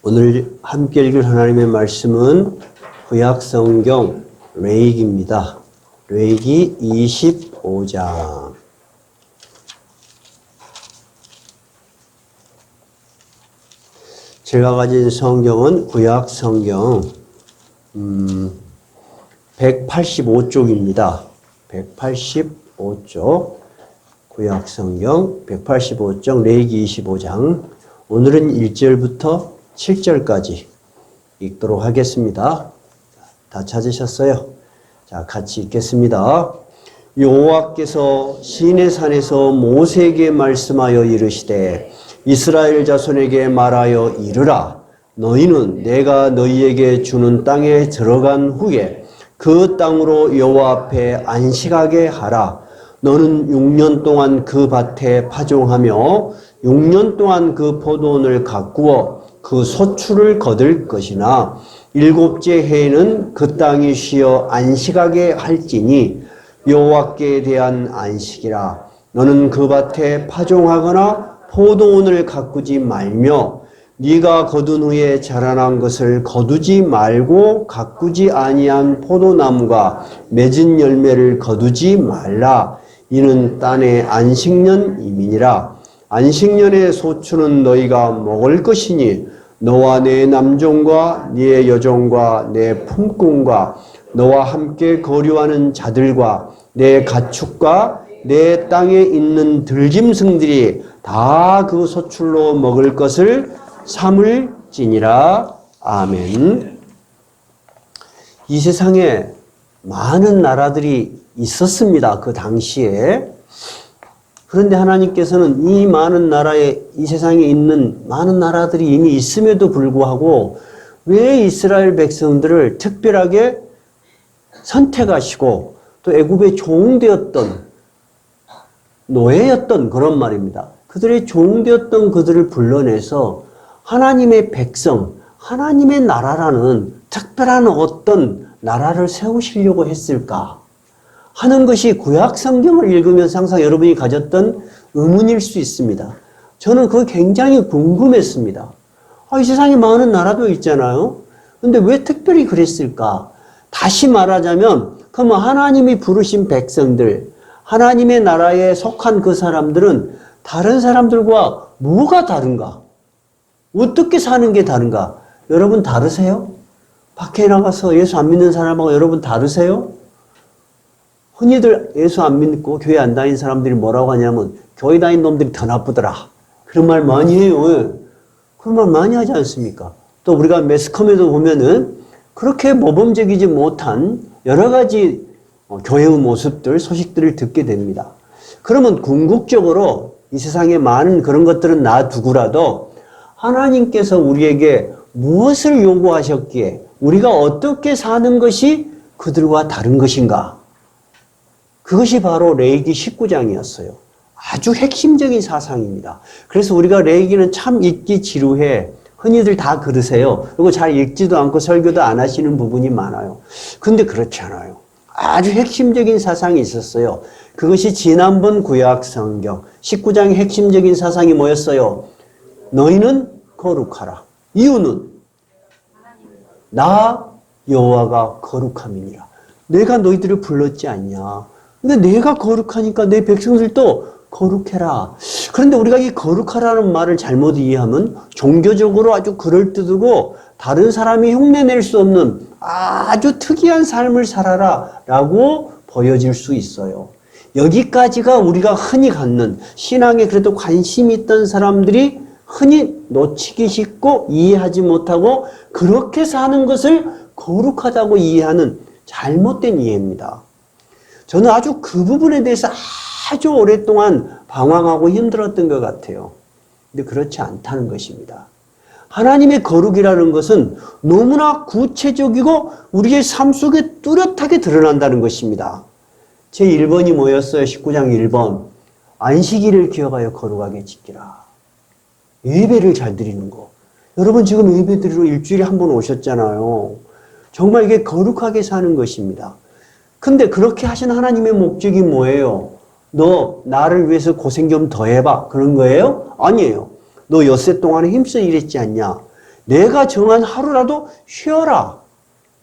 오늘 함께 읽을 하나님의 말씀은 구약성경 레위기입니다. 레위기 25장. 제가 가진 성경은 구약성경 185쪽입니다. 185쪽. 구약성경 185쪽 레위기 25장. 오늘은 1절부터 7절까지 읽도록 하겠습니다. 다 찾으셨어요? 자, 같이 읽겠습니다. 여호와께서 시내산에서 모세에게 말씀하여 이르시되 이스라엘 자손에게 말하여 이르라. 너희는 내가 너희에게 주는 땅에 들어간 후에 그 땅으로 여호와 앞에 안식하게 하라. 너는 6년 동안 그 밭에 파종하며 6년 동안 그 포도원을 가꾸어 그 소출을 거둘 것이나 7째 해에는 그 땅이 쉬어 안식하게 할지니 여호와께 대한 안식이라. 너는 그 밭에 파종하거나 포도원을 가꾸지 말며 네가 거둔 후에 자라난 것을 거두지 말고 가꾸지 아니한 포도나무가 맺은 열매를 거두지 말라. 이는 땅의 안식년임이니라. 안식년의 소출은 너희가 먹을 것이니 너와 네 남종과 네 여종과 네 품꾼과 너와 함께 거류하는 자들과 네 가축과 내 땅에 있는 들짐승들이 다 그 소출로 먹을 것을 삼을지니라. 아멘. 이 세상에 많은 나라들이 있었습니다. 그 당시에. 그런데 하나님께서는 이 많은 나라에, 이 세상에 있는 많은 나라들이 이미 있음에도 불구하고 왜 이스라엘 백성들을 특별하게 선택하시고 또 애굽의 종되었던 노예였던 그런 말입니다. 그들의 종되었던 그들을 불러내서 하나님의 백성, 하나님의 나라라는 특별한 어떤 나라를 세우시려고 했을까 하는 것이 구약 성경을 읽으면서 항상 여러분이 가졌던 의문일 수 있습니다. 저는 그거 굉장히 궁금했습니다. 이 세상에 많은 나라도 있잖아요. 근데 왜 특별히 그랬을까? 다시 말하자면 그러면 하나님이 부르신 백성들, 하나님의 나라에 속한 그 사람들은 다른 사람들과 뭐가 다른가? 어떻게 사는 게 다른가? 여러분 다르세요? 밖에 나가서 예수 안 믿는 사람하고 여러분 다르세요? 흔히들 예수 안 믿고 교회 안 다니는 사람들이 뭐라고 하냐면 교회 다니는 놈들이 더 나쁘더라. 그런 말 많이 해요. 그런 말 많이 하지 않습니까? 또 우리가 매스컴에도 보면은 그렇게 모범적이지 못한 여러 가지 교회의 모습들, 소식들을 듣게 됩니다. 그러면 궁극적으로 이 세상에 많은 그런 것들은 놔두고라도 하나님께서 우리에게 무엇을 요구하셨기에 우리가 어떻게 사는 것이 그들과 다른 것인가? 그것이 바로 레위기 19장이었어요. 아주 핵심적인 사상입니다. 그래서 우리가 레위기는 참 읽기 지루해. 흔히들 다 그러세요. 그리고 잘 읽지도 않고 설교도 안 하시는 부분이 많아요. 근데 그렇지 않아요. 아주 핵심적인 사상이 있었어요. 그것이 지난번 구약 성경 19장의 핵심적인 사상이 뭐였어요? 너희는 거룩하라. 이유는 나 여호와가 거룩함이니라. 내가 너희들을 불렀지 않냐. 근데 내가 거룩하니까 내 백성들도 거룩해라. 그런데 우리가 이 거룩하라는 말을 잘못 이해하면 종교적으로 아주 그럴듯하고 다른 사람이 흉내낼 수 없는 아주 특이한 삶을 살아라 라고 보여질 수 있어요. 여기까지가 우리가 흔히 갖는 신앙에 그래도 관심이 있던 사람들이 흔히 놓치기 쉽고 이해하지 못하고 그렇게 사는 것을 거룩하다고 이해하는 잘못된 이해입니다. 저는 아주 그 부분에 대해서 아주 오랫동안 방황하고 힘들었던 것 같아요. 근데 그렇지 않다는 것입니다. 하나님의 거룩이라는 것은 너무나 구체적이고 우리의 삶 속에 뚜렷하게 드러난다는 것입니다. 제 1번이 뭐였어요? 19장 1번. 안식일을 기억하여 거룩하게 지키라. 예배를 잘 드리는 거. 여러분 지금 예배 드리러 일주일에 한 번 오셨잖아요. 정말 이게 거룩하게 사는 것입니다. 근데 그렇게 하신 하나님의 목적이 뭐예요? 너 나를 위해서 고생 좀 더 해봐. 그런 거예요? 아니에요. 너 엿새 동안에 힘써 일했지 않냐? 내가 정한 하루라도 쉬어라.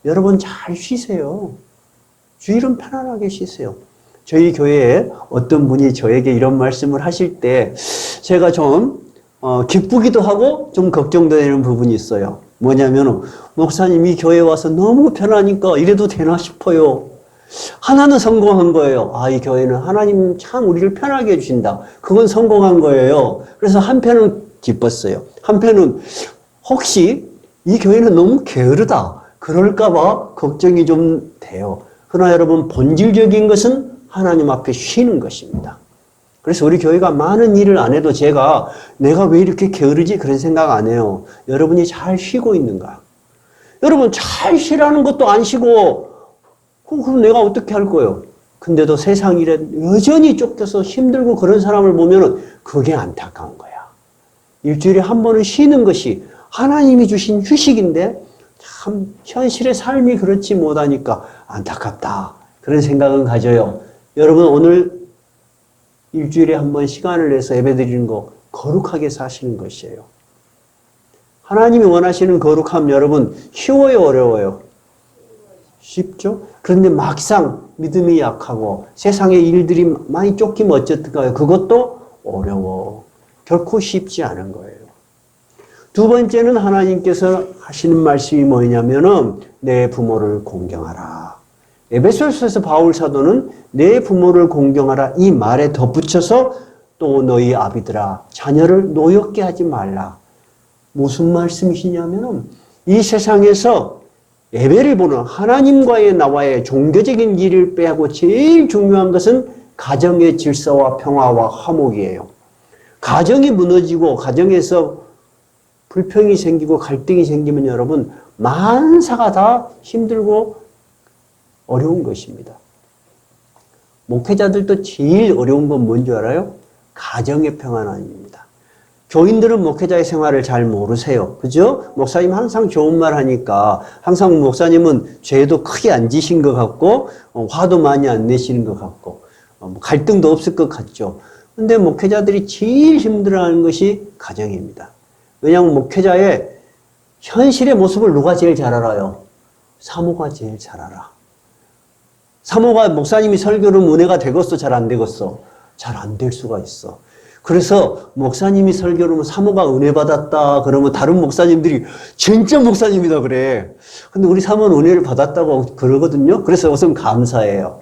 여러분 잘 쉬세요. 주일은 편안하게 쉬세요. 저희 교회에 어떤 분이 저에게 이런 말씀을 하실 때 제가 좀 기쁘기도 하고 좀 걱정되는 부분이 있어요. 뭐냐면 목사님이 교회에 와서 너무 편하니까 이래도 되나 싶어요. 하나는 성공한 거예요. 아, 이 교회는 하나님 참 우리를 편하게 해주신다. 그건 성공한 거예요. 그래서 한편은 기뻤어요. 한편은 혹시 이 교회는 너무 게으르다. 그럴까봐 걱정이 좀 돼요. 그러나 여러분, 본질적인 것은 하나님 앞에 쉬는 것입니다. 그래서 우리 교회가 많은 일을 안 해도 내가 왜 이렇게 게으르지? 그런 생각 안 해요. 여러분이 잘 쉬고 있는가? 여러분 잘 쉬라는 것도 안 쉬고 그럼 내가 어떻게 할 거예요? 근데도 세상 일에 여전히 쫓겨서 힘들고 그런 사람을 보면 그게 안타까운 거야. 일주일에 한 번은 쉬는 것이 하나님이 주신 휴식인데 참 현실의 삶이 그렇지 못하니까 안타깝다. 그런 생각은 가져요. 여러분 오늘 일주일에 한 번 시간을 내서 예배드리는 거 거룩하게 사시는 것이에요. 하나님이 원하시는 거룩함 여러분 쉬워요 어려워요? 쉽죠? 그런데 막상 믿음이 약하고 세상의 일들이 많이 쫓기면 어쨌든가요? 그것도 어려워. 결코 쉽지 않은 거예요. 두 번째는 하나님께서 하시는 말씀이 뭐냐면은 내 부모를 공경하라. 에베소서에서 바울 사도는 내 부모를 공경하라 이 말에 덧붙여서 또 너희 아비들아 자녀를 노엽게 하지 말라. 무슨 말씀이시냐면은 이 세상에서 예배를 보는 하나님과의 나와의 종교적인 일을 빼고 제일 중요한 것은 가정의 질서와 평화와 화목이에요. 가정이 무너지고 가정에서 불평이 생기고 갈등이 생기면 여러분 만사가 다 힘들고 어려운 것입니다. 목회자들도 제일 어려운 건 뭔지 알아요? 가정의 평안함입니다. 교인들은 목회자의 생활을 잘 모르세요. 그죠? 목사님 항상 좋은 말 하니까 항상 목사님은 죄도 크게 안 지신 것 같고 화도 많이 안 내시는 것 같고 갈등도 없을 것 같죠. 근데 목회자들이 제일 힘들어하는 것이 가정입니다. 왜냐하면 목회자의 현실의 모습을 누가 제일 잘 알아요? 사모가 제일 잘 알아. 사모가 목사님이 설교를 은혜가 되겠어? 잘 안 되겠어? 잘 안 될 수가 있어. 그래서 목사님이 설교를 사모가 은혜 받았다 그러면 다른 목사님들이 진짜 목사님이다 그래. 근데 우리 사모는 은혜를 받았다고 그러거든요. 그래서 우선 감사해요.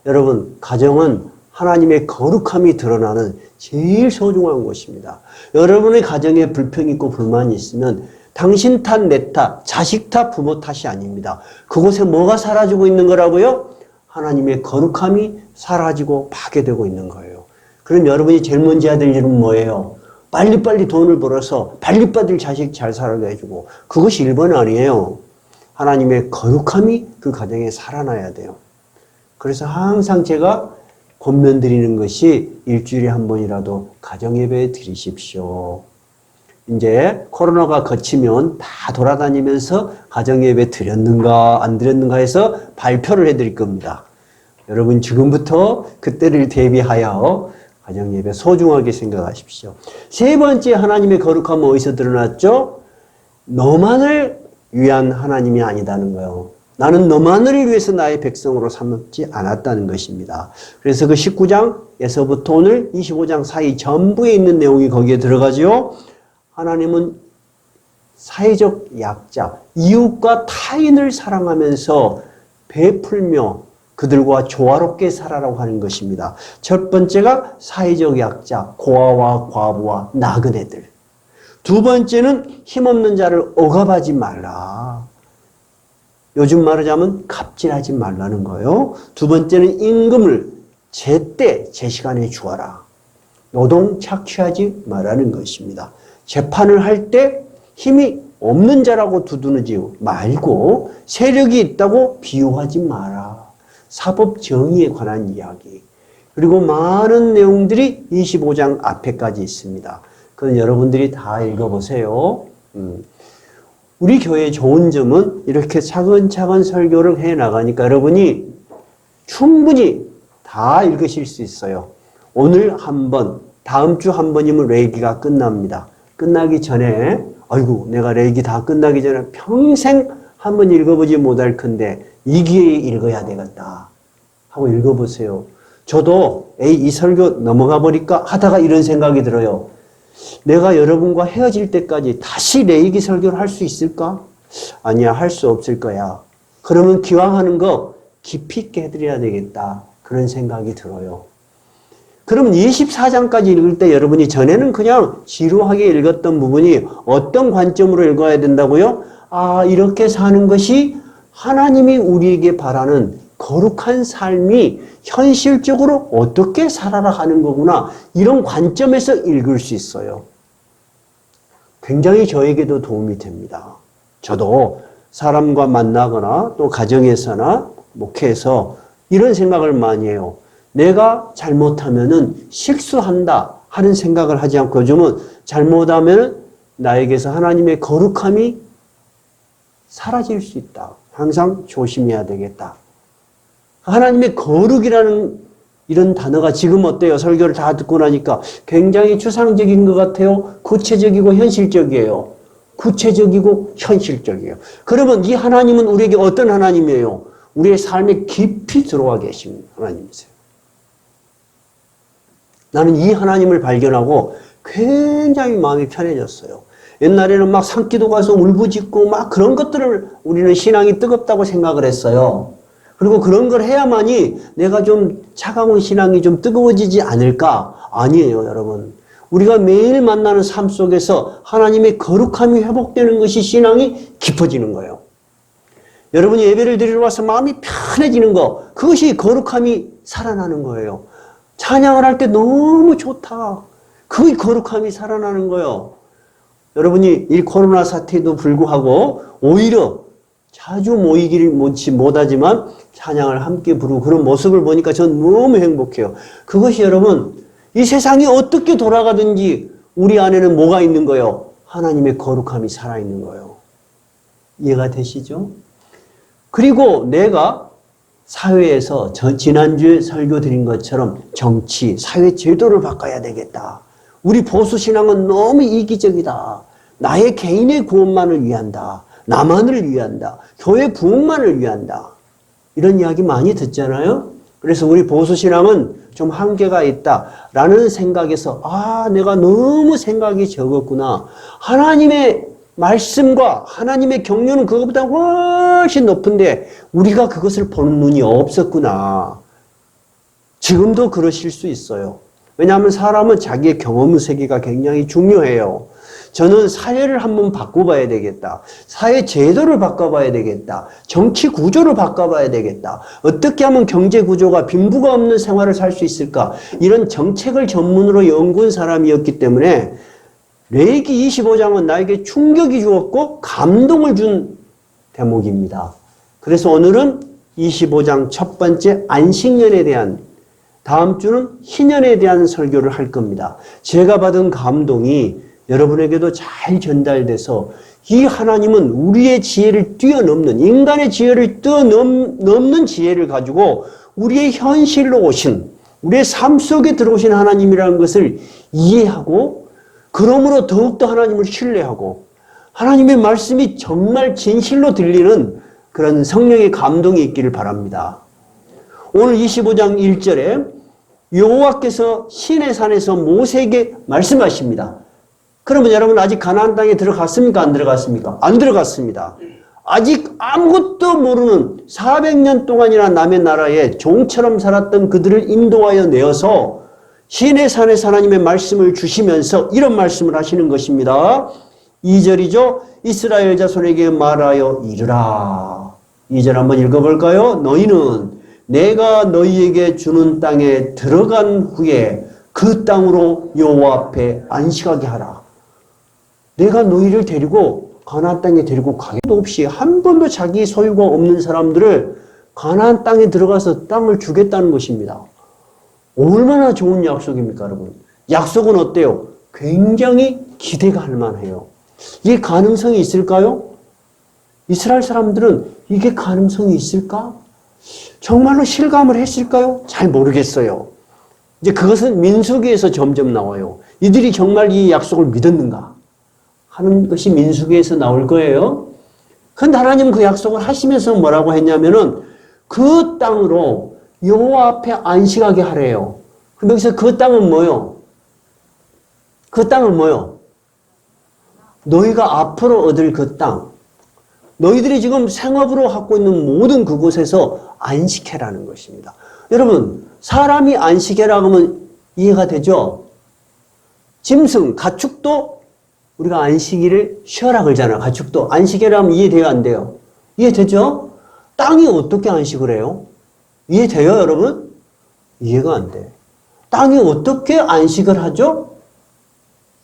여러분 가정은 하나님의 거룩함이 드러나는 제일 소중한 곳입니다. 여러분의 가정에 불평이 있고 불만이 있으면 당신 탓, 내 탓, 자식 탓, 부모 탓이 아닙니다. 그곳에 뭐가 사라지고 있는 거라고요? 하나님의 거룩함이 사라지고 파괴되고 있는 거예요. 그럼 여러분이 제일 먼저 해야 될 일은 뭐예요? 빨리빨리 돈을 벌어서 빨리빨리 자식 잘 살게 해주고 그것이 1번 아니에요. 하나님의 거룩함이 그 가정에 살아나야 돼요. 그래서 항상 제가 권면드리는 것이 일주일에 한 번이라도 가정예배 드리십시오. 이제 코로나가 거치면 다 돌아다니면서 가정예배 드렸는가 안 드렸는가 해서 발표를 해드릴 겁니다. 여러분 지금부터 그때를 대비하여 가정예배 소중하게 생각하십시오. 세 번째 하나님의 거룩함은 어디서 드러났죠? 너만을 위한 하나님이 아니다는 거예요. 나는 너만을 위해서 나의 백성으로 삼지 않았다는 것입니다. 그래서 그 19장에서부터 오늘 25장 사이 전부에 있는 내용이 거기에 들어가죠. 하나님은 사회적 약자, 이웃과 타인을 사랑하면서 베풀며 그들과 조화롭게 살아라고 하는 것입니다. 첫 번째가 사회적 약자, 고아와 과부와 나그네들. 두 번째는 힘없는 자를 억압하지 말라. 요즘 말하자면 갑질하지 말라는 거예요. 두 번째는 임금을 제때 제 시간에 주어라. 노동 착취하지 말라는 것입니다. 재판을 할 때 힘이 없는 자라고 두드러지 말고 세력이 있다고 비유하지 마라. 사법 정의에 관한 이야기. 그리고 많은 내용들이 25장 앞에까지 있습니다. 그건 여러분들이 다 읽어보세요. 우리 교회의 좋은 점은 이렇게 차근차근 설교를 해나가니까 여러분이 충분히 다 읽으실 수 있어요. 오늘 한 번, 다음 주 한 번이면 레이기가 끝납니다. 끝나기 전에 아이고 내가 레이기 다 끝나기 전에 평생 한번 읽어보지 못할 건데 이 기회에 읽어야 되겠다 하고 읽어보세요. 저도 이 설교 넘어가 버릴까 하다가 이런 생각이 들어요. 내가 여러분과 헤어질 때까지 다시 레이기 설교를 할 수 있을까? 아니야, 할 수 없을 거야. 그러면 기왕 하는 거 깊이 있게 해드려야 되겠다. 그런 생각이 들어요. 그러면 24장까지 읽을 때 여러분이 전에는 그냥 지루하게 읽었던 부분이 어떤 관점으로 읽어야 된다고요? 아, 이렇게 사는 것이 하나님이 우리에게 바라는 거룩한 삶이 현실적으로 어떻게 살아라 하는 거구나. 이런 관점에서 읽을 수 있어요. 굉장히 저에게도 도움이 됩니다. 저도 사람과 만나거나 또 가정에서나 목회에서 이런 생각을 많이 해요. 내가 잘못하면은 실수한다 하는 생각을 하지 않고 요즘은 잘못하면 나에게서 하나님의 거룩함이 사라질 수 있다. 항상 조심해야 되겠다. 하나님의 거룩이라는 이런 단어가 지금 어때요? 설교를 다 듣고 나니까 굉장히 추상적인 것 같아요. 구체적이고 현실적이에요. 구체적이고 현실적이에요. 그러면 이 하나님은 우리에게 어떤 하나님이에요? 우리의 삶에 깊이 들어와 계신 하나님이세요. 나는 이 하나님을 발견하고 굉장히 마음이 편해졌어요. 옛날에는 막 산기도 가서 울부짖고 막 그런 것들을 우리는 신앙이 뜨겁다고 생각을 했어요. 그리고 그런 걸 해야만이 내가 좀 차가운 신앙이 좀 뜨거워지지 않을까? 아니에요, 여러분. 우리가 매일 만나는 삶 속에서 하나님의 거룩함이 회복되는 것이 신앙이 깊어지는 거예요. 여러분이 예배를 드리러 와서 마음이 편해지는 거, 그것이 거룩함이 살아나는 거예요. 찬양을 할 때 너무 좋다. 그게 거룩함이 살아나는 거예요. 여러분이 이 코로나 사태에도 불구하고 오히려 자주 모이기를 못하지만 찬양을 함께 부르고 그런 모습을 보니까 전 너무 행복해요. 그것이 여러분 이 세상이 어떻게 돌아가든지 우리 안에는 뭐가 있는 거예요? 하나님의 거룩함이 살아있는 거예요. 이해가 되시죠? 그리고 내가 사회에서 지난주에 설교 드린 것처럼 정치, 사회 제도를 바꿔야 되겠다. 우리 보수신앙은 너무 이기적이다. 나의 개인의 구원만을 위한다. 나만을 위한다. 교회 부흥만을 위한다. 이런 이야기 많이 듣잖아요. 그래서 우리 보수신앙은 좀 한계가 있다라는 생각에서 아, 내가 너무 생각이 적었구나. 하나님의 말씀과 하나님의 경륜은 그것보다 훨씬 높은데 우리가 그것을 보는 눈이 없었구나. 지금도 그러실 수 있어요. 왜냐하면 사람은 자기의 경험 세계가 굉장히 중요해요. 저는 사회를 한번 바꿔봐야 되겠다. 사회 제도를 바꿔봐야 되겠다. 정치 구조를 바꿔봐야 되겠다. 어떻게 하면 경제 구조가 빈부가 없는 생활을 살 수 있을까? 이런 정책을 전문으로 연구한 사람이었기 때문에 레위기 25장은 나에게 충격이 주었고 감동을 준 대목입니다. 그래서 오늘은 25장 첫 번째 안식년에 대한, 다음 주는 희년에 대한 설교를 할 겁니다. 제가 받은 감동이 여러분에게도 잘 전달돼서 이 하나님은 우리의 지혜를 뛰어넘는, 인간의 지혜를 뛰어넘는 지혜를 가지고 우리의 현실로 오신, 우리의 삶 속에 들어오신 하나님이라는 것을 이해하고 그러므로 더욱더 하나님을 신뢰하고 하나님의 말씀이 정말 진실로 들리는 그런 성령의 감동이 있기를 바랍니다. 오늘 25장 1절에 여호와께서 시내산에서 모세에게 말씀하십니다. 그러면 여러분 아직 가나안 땅에 들어갔습니까? 안 들어갔습니까? 안 들어갔습니다. 아직 아무것도 모르는 400년 동안이나 남의 나라에 종처럼 살았던 그들을 인도하여 내어서 시내산에서 하나님의 말씀을 주시면서 이런 말씀을 하시는 것입니다. 2절이죠. 이스라엘 자손에게 말하여 이르라. 2절 한번 읽어볼까요? 너희는 내가 너희에게 주는 땅에 들어간 후에 그 땅으로 여호와 앞에 안식하게 하라. 내가 너희를 데리고 가나안 땅에 데리고 가게도 없이 한 번도 자기 소유가 없는 사람들을 가나안 땅에 들어가서 땅을 주겠다는 것입니다. 얼마나 좋은 약속입니까, 여러분? 약속은 어때요? 굉장히 기대가 할 만해요. 이게 가능성이 있을까요? 이스라엘 사람들은 이게 가능성이 있을까? 정말로 실감을 했을까요? 잘 모르겠어요. 이제 그것은 민수기에서 점점 나와요. 이들이 정말 이 약속을 믿었는가? 하는 것이 민수기에서 나올 거예요. 근데 하나님은 그 약속을 하시면서 뭐라고 했냐면은 그 땅으로 여호와 앞에 안식하게 하래요. 근데 여기서 그 땅은 뭐요? 그 땅은 뭐요? 너희가 앞으로 얻을 그 땅. 너희들이 지금 생업으로 갖고 있는 모든 그곳에서 안식해라는 것입니다. 여러분, 사람이 안식해라고 하면 이해가 되죠? 짐승, 가축도 우리가 안식일을 쉬어라 그러잖아요. 가축도 안식해라 하면 이해돼요, 안 돼요? 이해되죠? 땅이 어떻게 안식을 해요? 이해돼요, 여러분? 이해가 안 돼. 땅이 어떻게 안식을 하죠?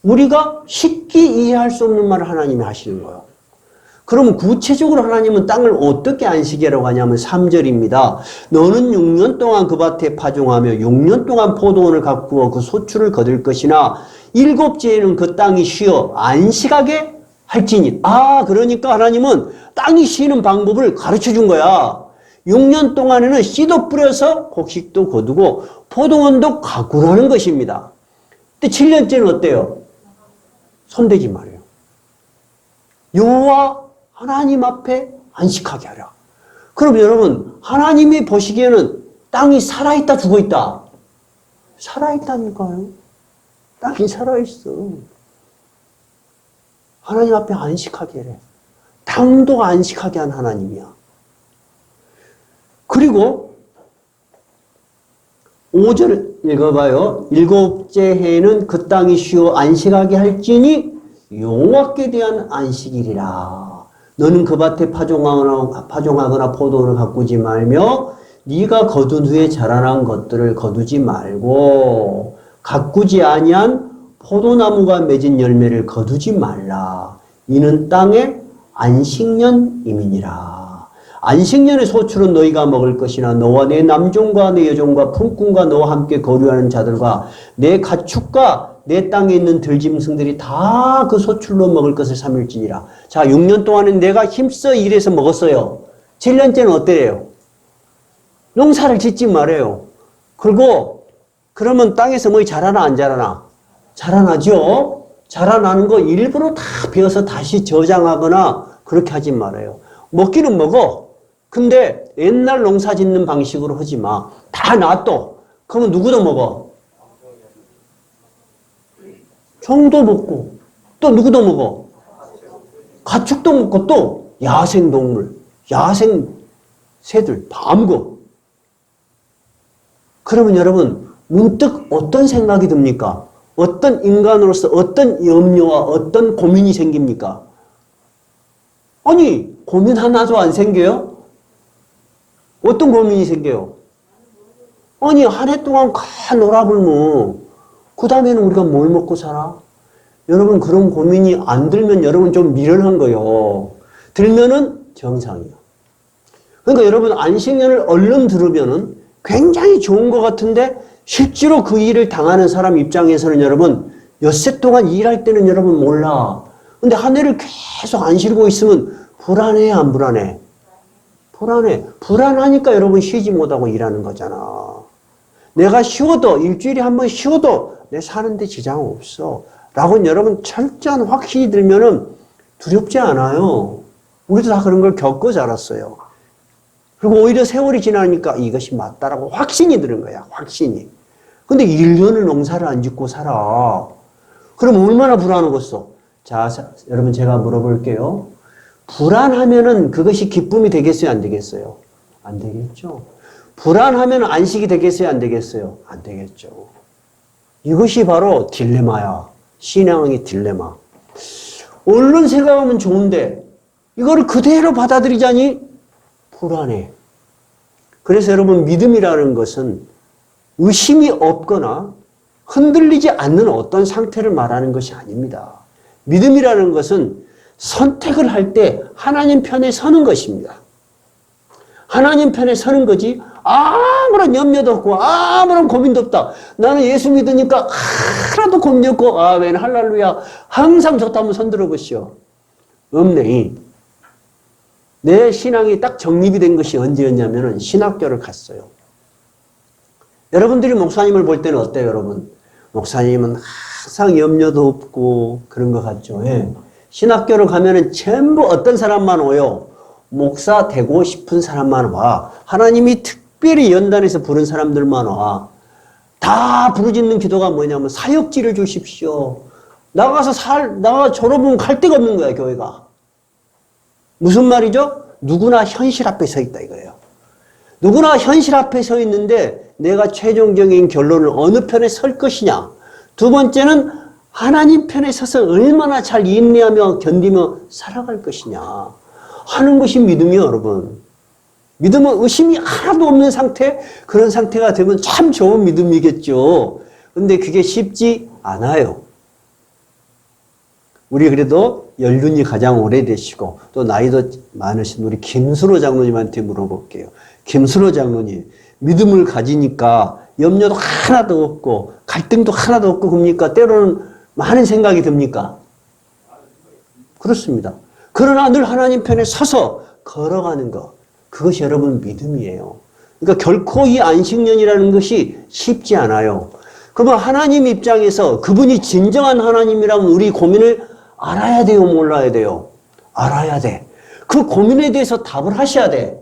우리가 쉽게 이해할 수 없는 말을 하나님이 하시는 거예요. 그럼 구체적으로 하나님은 땅을 어떻게 안식이라고 하냐면 3절입니다. 너는 6년 동안 그 밭에 파종하며 6년 동안 포도원을 가꾸어 그 소출을 거둘 것이나 일곱째에는 그 땅이 쉬어 안식하게 할지니. 그러니까 하나님은 땅이 쉬는 방법을 가르쳐 준 거야. 6년 동안에는 씨도 뿌려서 곡식도 거두고 포도원도 가꾸라는 것입니다. 근데 7년째는 어때요? 손대지 말아요. 여호와 하나님 앞에 안식하게 하라. 그럼 여러분, 하나님이 보시기에는 땅이 살아있다, 죽어있다? 살아있다니까요. 땅이 살아있어. 하나님 앞에 안식하게 해. 땅도 안식하게 한 하나님이야. 그리고 5절 읽어봐요. 일곱째 해에는 그 땅이 쉬어 안식하게 할지니 여호와께 대한 안식일이라. 너는 그 밭에 파종하거나 포도원을 가꾸지 말며 네가 거둔 후에 자라난 것들을 거두지 말고 가꾸지 아니한 포도나무가 맺은 열매를 거두지 말라. 이는 땅의 안식년임이니라. 안식년의 소출은 너희가 먹을 것이나 너와 내 남종과 내 여종과 품꾼과 너와 함께 거류하는 자들과 내 가축과 내 땅에 있는 들짐승들이 다 그 소출로 먹을 것을 삼일지니라. 자, 6년 동안은 내가 힘써 일해서 먹었어요. 7년째는 어때요? 농사를 짓지 말아요. 그리고 그러면 땅에서 뭐 자라나 안 자라나? 자라나죠. 자라나는 거 일부러 다 베어서 다시 저장하거나 그렇게 하지 말아요. 먹기는 먹어. 근데 옛날 농사 짓는 방식으로 하지 마. 다 놔둬. 그러면 누구도 먹어? 종도 먹고 또 누구도 먹어? 가축도 먹고 또 야생동물, 야생 새들 다 먹어. 그러면 여러분 문득 어떤 생각이 듭니까? 어떤 인간으로서 어떤 염려와 어떤 고민이 생깁니까? 아니, 고민 하나도 안 생겨요? 어떤 고민이 생겨요? 아니, 한 해 동안 가 놀아불면 그 다음에는 우리가 뭘 먹고 살아? 여러분, 그런 고민이 안 들면 여러분 좀 미련한 거예요. 들면은 정상이야. 그러니까 여러분, 안식년을 얼른 들으면은 굉장히 좋은 것 같은데 실제로 그 일을 당하는 사람 입장에서는 여러분, 엿새 동안 일할 때는 여러분 몰라. 근데 한 해를 계속 안 쉬고 있으면 불안해, 안 불안해? 불안해. 불안하니까 여러분 쉬지 못하고 일하는 거잖아. 내가 쉬어도, 일주일에 한 번 쉬어도 내 사는데 지장 없어. 라고 여러분 철저한 확신이 들면은 두렵지 않아요. 우리도 다 그런 걸 겪어 자랐어요. 그리고 오히려 세월이 지나니까 이것이 맞다라고 확신이 드는 거야. 확신이. 근데 1년을 농사를 안 짓고 살아. 그럼 얼마나 불안하겠어? 자, 여러분 제가 물어볼게요. 불안하면은 그것이 기쁨이 되겠어요? 안 되겠어요? 안 되겠죠. 불안하면 안식이 되겠어요? 안 되겠어요? 안 되겠죠. 이것이 바로 딜레마야. 신앙의 딜레마. 얼른 생각하면 좋은데 이거를 그대로 받아들이자니 불안해. 그래서 여러분 믿음이라는 것은 의심이 없거나 흔들리지 않는 어떤 상태를 말하는 것이 아닙니다. 믿음이라는 것은 선택을 할 때 하나님 편에 서는 것입니다. 하나님 편에 서는 거지 아무런 염려도 없고 아무런 고민도 없다. 나는 예수 믿으니까 하나도 고민 없고 아멘 할렐루야 항상 좋다면 손 들어보시오. 없네. 내 신앙이 딱 정립이 된 것이 언제였냐면 신학교를 갔어요. 여러분들이 목사님을 볼 때는 어때요, 여러분? 목사님은 항상 염려도 없고 그런 것 같죠. 예. 신학교를 가면은 전부 어떤 사람만 오요? 목사 되고 싶은 사람만 와. 하나님이 특별히 연단해서 부른 사람들만 와. 다 부르짖는 기도가 뭐냐면 사역지를 주십시오. 나가 졸업하면 갈 데가 없는 거야, 교회가. 무슨 말이죠? 누구나 현실 앞에 서 있다 이거예요. 누구나 현실 앞에 서 있는데 내가 최종적인 결론을 어느 편에 설 것이냐. 두 번째는 하나님 편에 서서 얼마나 잘 인내하며 견디며 살아갈 것이냐 하는 것이 믿음이요, 여러분. 믿음은 의심이 하나도 없는 상태, 그런 상태가 되면 참 좋은 믿음이겠죠. 근데 그게 쉽지 않아요. 우리 그래도 연륜이 가장 오래되시고 또 나이도 많으신 우리 김수로 장로님한테 물어볼게요. 김수로 장로님, 믿음을 가지니까 염려도 하나도 없고 갈등도 하나도 없고 그럽니까? 때로는 많은 생각이 듭니까? 그렇습니다. 그러나 늘 하나님 편에 서서 걸어가는 것, 그것이 여러분 믿음이에요. 그러니까 결코 이 안식년이라는 것이 쉽지 않아요. 그러면 하나님 입장에서 그분이 진정한 하나님이라면 우리 고민을 알아야 돼요, 몰라야 돼요? 알아야 돼. 그 고민에 대해서 답을 하셔야 돼.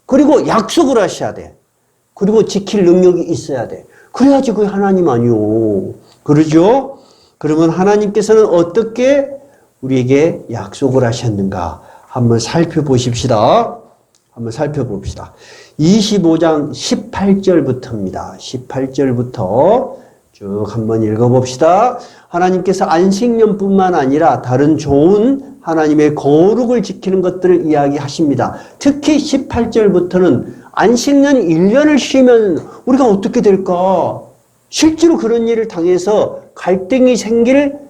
그리고 약속을 하셔야 돼. 그리고 지킬 능력이 있어야 돼. 그래야지 그게 하나님 아니요. 그러죠? 그러면 하나님께서는 어떻게 우리에게 약속을 하셨는가? 한번 살펴보십시다. 한번 살펴봅시다. 25장 18절부터입니다. 18절부터 쭉 한번 읽어봅시다. 하나님께서 안식년뿐만 아니라 다른 좋은 하나님의 거룩을 지키는 것들을 이야기하십니다. 특히 18절부터는 안식년 1년을 쉬면 우리가 어떻게 될까? 실제로 그런 일을 당해서 갈등이 생길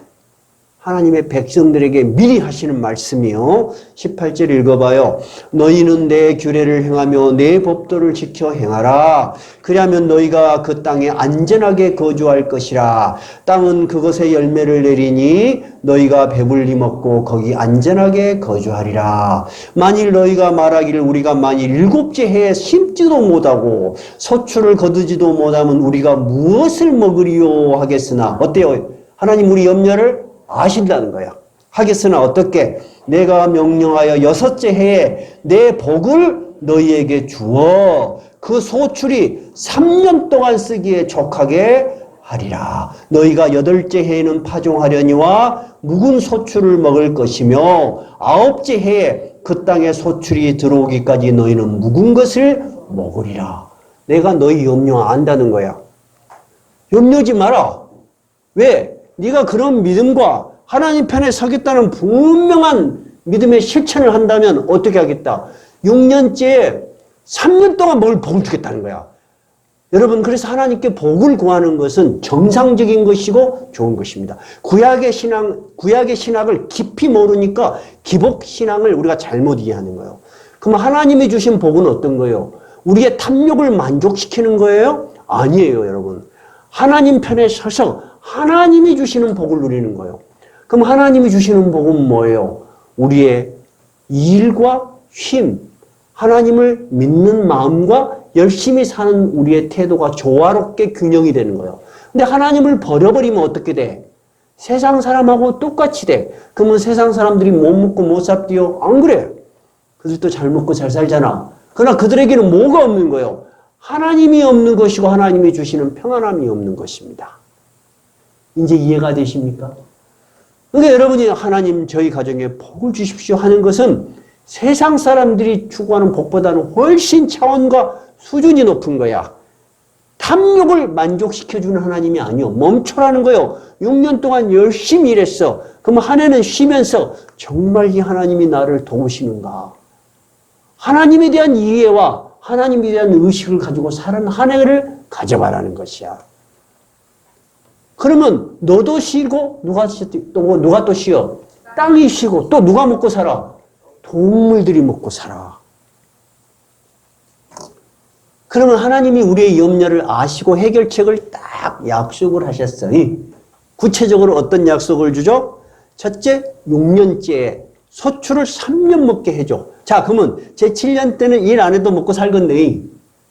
하나님의 백성들에게 미리 하시는 말씀이요. 18절 읽어봐요. 너희는 내 규례를 행하며 내 법도를 지켜 행하라. 그리하면 너희가 그 땅에 안전하게 거주할 것이라. 땅은 그것의 열매를 내리니 너희가 배불리 먹고 거기 안전하게 거주하리라. 만일 너희가 말하기를 우리가 만일 7째 해에 심지도 못하고 소출을 거두지도 못하면 우리가 무엇을 먹으리요 하겠으나 어때요? 하나님 우리 염려를 아신다는 거야. 하겠으나 어떻게? 내가 명령하여 6째 해에 내 복을 너희에게 주어 그 소출이 3년 동안 쓰기에 족하게 하리라. 너희가 8째 해에는 파종하려니와 묵은 소출을 먹을 것이며 9째 해에 그 땅에 소출이 들어오기까지 너희는 묵은 것을 먹으리라. 내가 너희 염려 안다는 거야. 염려지 마라. 왜? 네가 그런 믿음과 하나님 편에 서겠다는 분명한 믿음의 실천을 한다면 어떻게 하겠다? 6년째에 3년 동안 뭘 복을 주겠다는 거야. 여러분, 그래서 하나님께 복을 구하는 것은 정상적인 것이고 좋은 것입니다. 구약의 신학을 깊이 모르니까 기복 신앙을 우리가 잘못 이해하는 거예요. 그럼 하나님이 주신 복은 어떤 거예요? 우리의 탐욕을 만족시키는 거예요? 아니에요, 여러분. 하나님 편에 서서 하나님이 주시는 복을 누리는 거예요. 그럼 하나님이 주시는 복은 뭐예요? 우리의 일과 힘, 하나님을 믿는 마음과 열심히 사는 우리의 태도가 조화롭게 균형이 되는 거예요. 근데 하나님을 버려버리면 어떻게 돼? 세상 사람하고 똑같이 돼. 그러면 세상 사람들이 못 먹고 못 삽디요? 안 그래. 그들도 잘 먹고 잘 살잖아. 그러나 그들에게는 뭐가 없는 거예요? 하나님이 없는 것이고 하나님이 주시는 평안함이 없는 것입니다. 이제 이해가 되십니까? 그러니까 여러분이 하나님 저희 가정에 복을 주십시오 하는 것은 세상 사람들이 추구하는 복보다는 훨씬 차원과 수준이 높은 거야. 탐욕을 만족시켜주는 하나님이 아니요. 멈춰라는 거예요. 6년 동안 열심히 일했어. 그럼 한 해는 쉬면서 정말 이 하나님이 나를 도우시는가? 하나님에 대한 이해와 하나님에 대한 의식을 가지고 사는 한 해를 가져가라는 것이야. 그러면 너도 쉬고 누가 또 쉬어? 땅이 쉬고 또 누가 먹고 살아? 동물들이 먹고 살아. 그러면 하나님이 우리의 염려를 아시고 해결책을 딱 약속을 하셨어요. 구체적으로 어떤 약속을 주죠? 첫째, 6년째 소출을 3년 먹게 해줘. 자, 그러면 제 7년 때는 일 안 해도 먹고 살건데,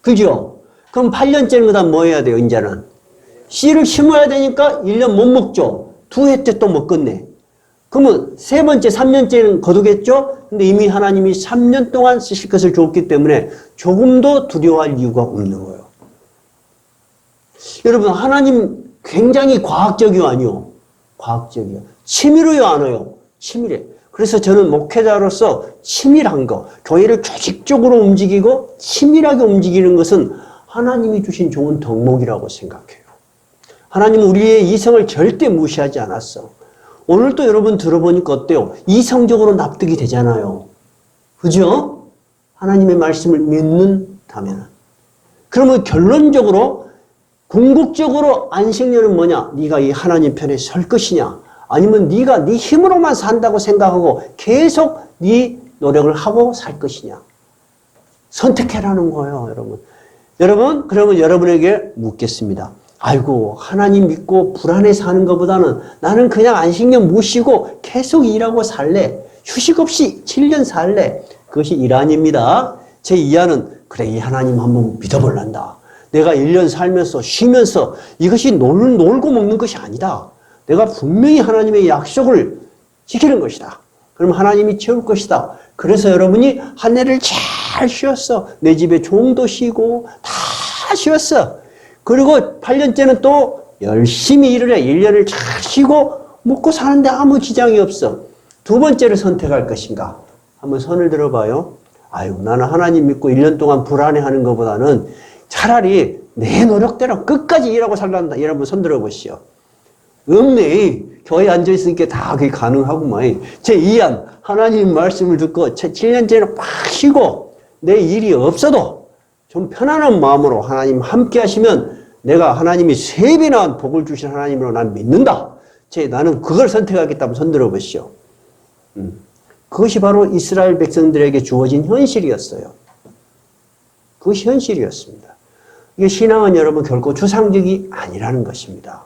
그죠? 그럼 8년째는 그 다음 뭐 해야 돼요, 이제는? 씨를 심어야 되니까 1년 못 먹죠. 2해 때 또 먹겠네. 그러면 세 번째, 3년째는 거두겠죠? 근데 이미 하나님이 3년 동안 쓰실 것을 줬기 때문에 조금도 두려워할 이유가 없는 거예요. 여러분, 하나님 굉장히 과학적이요, 아니요? 과학적이요. 치밀해요, 안 해요? 치밀해. 그래서 저는 목회자로서 치밀한 거, 교회를 조직적으로 움직이고 치밀하게 움직이는 것은 하나님이 주신 좋은 덕목이라고 생각해요. 하나님은 우리의 이성을 절대 무시하지 않았어. 오늘 또 여러분 들어보니까 어때요? 이성적으로 납득이 되잖아요. 그죠? 하나님의 말씀을 믿는다면. 그러면 결론적으로 궁극적으로 안식년은 뭐냐? 네가 이 하나님 편에 설 것이냐? 아니면 네가 네 힘으로만 산다고 생각하고 계속 네 노력을 하고 살 것이냐? 선택해라는 거예요, 여러분. 여러분, 그러면 여러분에게 묻겠습니다. 아이고, 하나님 믿고 불안해 사는 것보다는 나는 그냥 안식년 못 쉬고 계속 일하고 살래. 휴식 없이 7년 살래. 그것이 일 아닙니다. 제 이하는 그래, 이 하나님 한번 믿어볼란다. 내가 1년 살면서 쉬면서 이것이 놀고 먹는 것이 아니다. 내가 분명히 하나님의 약속을 지키는 것이다. 그럼 하나님이 채울 것이다. 그래서 여러분이 한 해를 잘 쉬었어. 내 집에 종도 쉬고 다 쉬었어. 그리고 8년째는 또 열심히 일을 해. 1년을 잘 쉬고 먹고 사는데 아무 지장이 없어. 두 번째를 선택할 것인가? 한번 손을 들어봐요. 아유, 나는 하나님 믿고 1년 동안 불안해하는 것보다는 차라리 내 노력대로 끝까지 일하고 살란다. 여러분 손 들어보시오. 없네. 교회에 앉아있으니까 다 그게 가능하구만. 제 2안 하나님 말씀을 듣고 7년째는 팍 쉬고 내 일이 없어도 좀 편안한 마음으로 하나님 함께 하시면 내가 하나님이 3배나 복을 주신 하나님으로 난 믿는다. 나는 그걸 선택하겠다면 손 들어보시오. 그것이 바로 이스라엘 백성들에게 주어진 현실이었어요. 그것이 현실이었습니다. 이게 신앙은 여러분 결코 추상적이 아니라는 것입니다.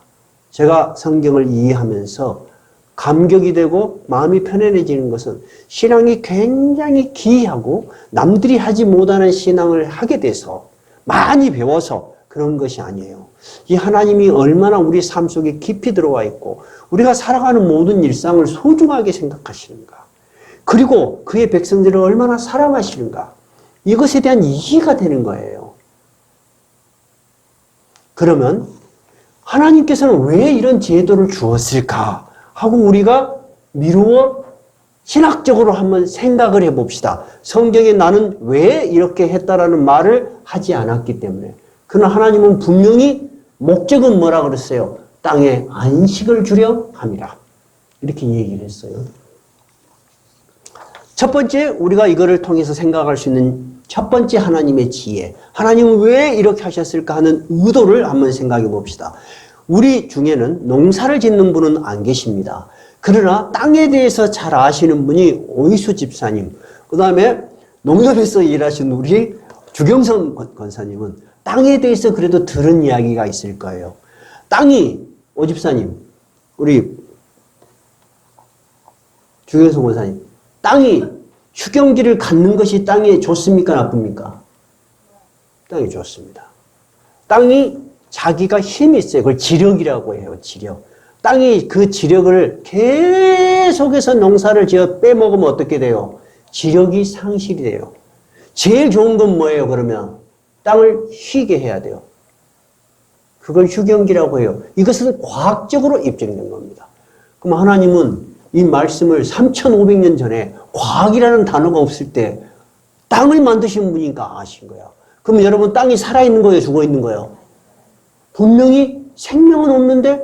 제가 성경을 이해하면서 감격이 되고 마음이 편안해지는 것은 신앙이 굉장히 기이하고 남들이 하지 못하는 신앙을 하게 돼서 많이 배워서 그런 것이 아니에요. 이 하나님이 얼마나 우리 삶 속에 깊이 들어와 있고 우리가 살아가는 모든 일상을 소중하게 생각하시는가. 그리고 그의 백성들을 얼마나 사랑하시는가. 이것에 대한 이해가 되는 거예요. 그러면 하나님께서는 왜 이런 제도를 주었을까 하고 우리가 미루어 신학적으로 한번 생각을 해봅시다. 성경에 나는 왜 이렇게 했다라는 말을 하지 않았기 때문에. 그러나 하나님은 분명히 목적은 뭐라 그랬어요? 땅에 안식을 주려 함이라. 이렇게 얘기를 했어요. 첫 번째 우리가 이거를 통해서 생각할 수 있는 첫 번째 하나님의 지혜. 하나님은 왜 이렇게 하셨을까 하는 의도를 한번 생각해 봅시다. 우리 중에는 농사를 짓는 분은 안 계십니다. 그러나 땅에 대해서 잘 아시는 분이 오이수 집사님, 그 다음에 농협에서 일하신 우리 주경선 권사님은 땅에 대해서 그래도 들은 이야기가 있을 거예요. 땅이, 오 집사님, 우리 주경선 권사님, 땅이 휴경지를 갖는 것이 땅에 좋습니까? 나쁩니까? 땅이 좋습니다. 땅이 자기가 힘이 있어요. 그걸 지력이라고 해요. 지력. 땅이 그 지력을 계속해서 농사를 지어 빼먹으면 어떻게 돼요? 지력이 상실이 돼요. 제일 좋은 건 뭐예요? 그러면 땅을 쉬게 해야 돼요. 그걸 휴경기라고 해요. 이것은 과학적으로 입증된 겁니다. 그럼 하나님은 이 말씀을 3,500년 전에 과학이라는 단어가 없을 때 땅을 만드신 분이니까 아신 거야. 그럼 여러분 땅이 살아있는 거예요? 죽어있는 거예요? 분명히 생명은 없는데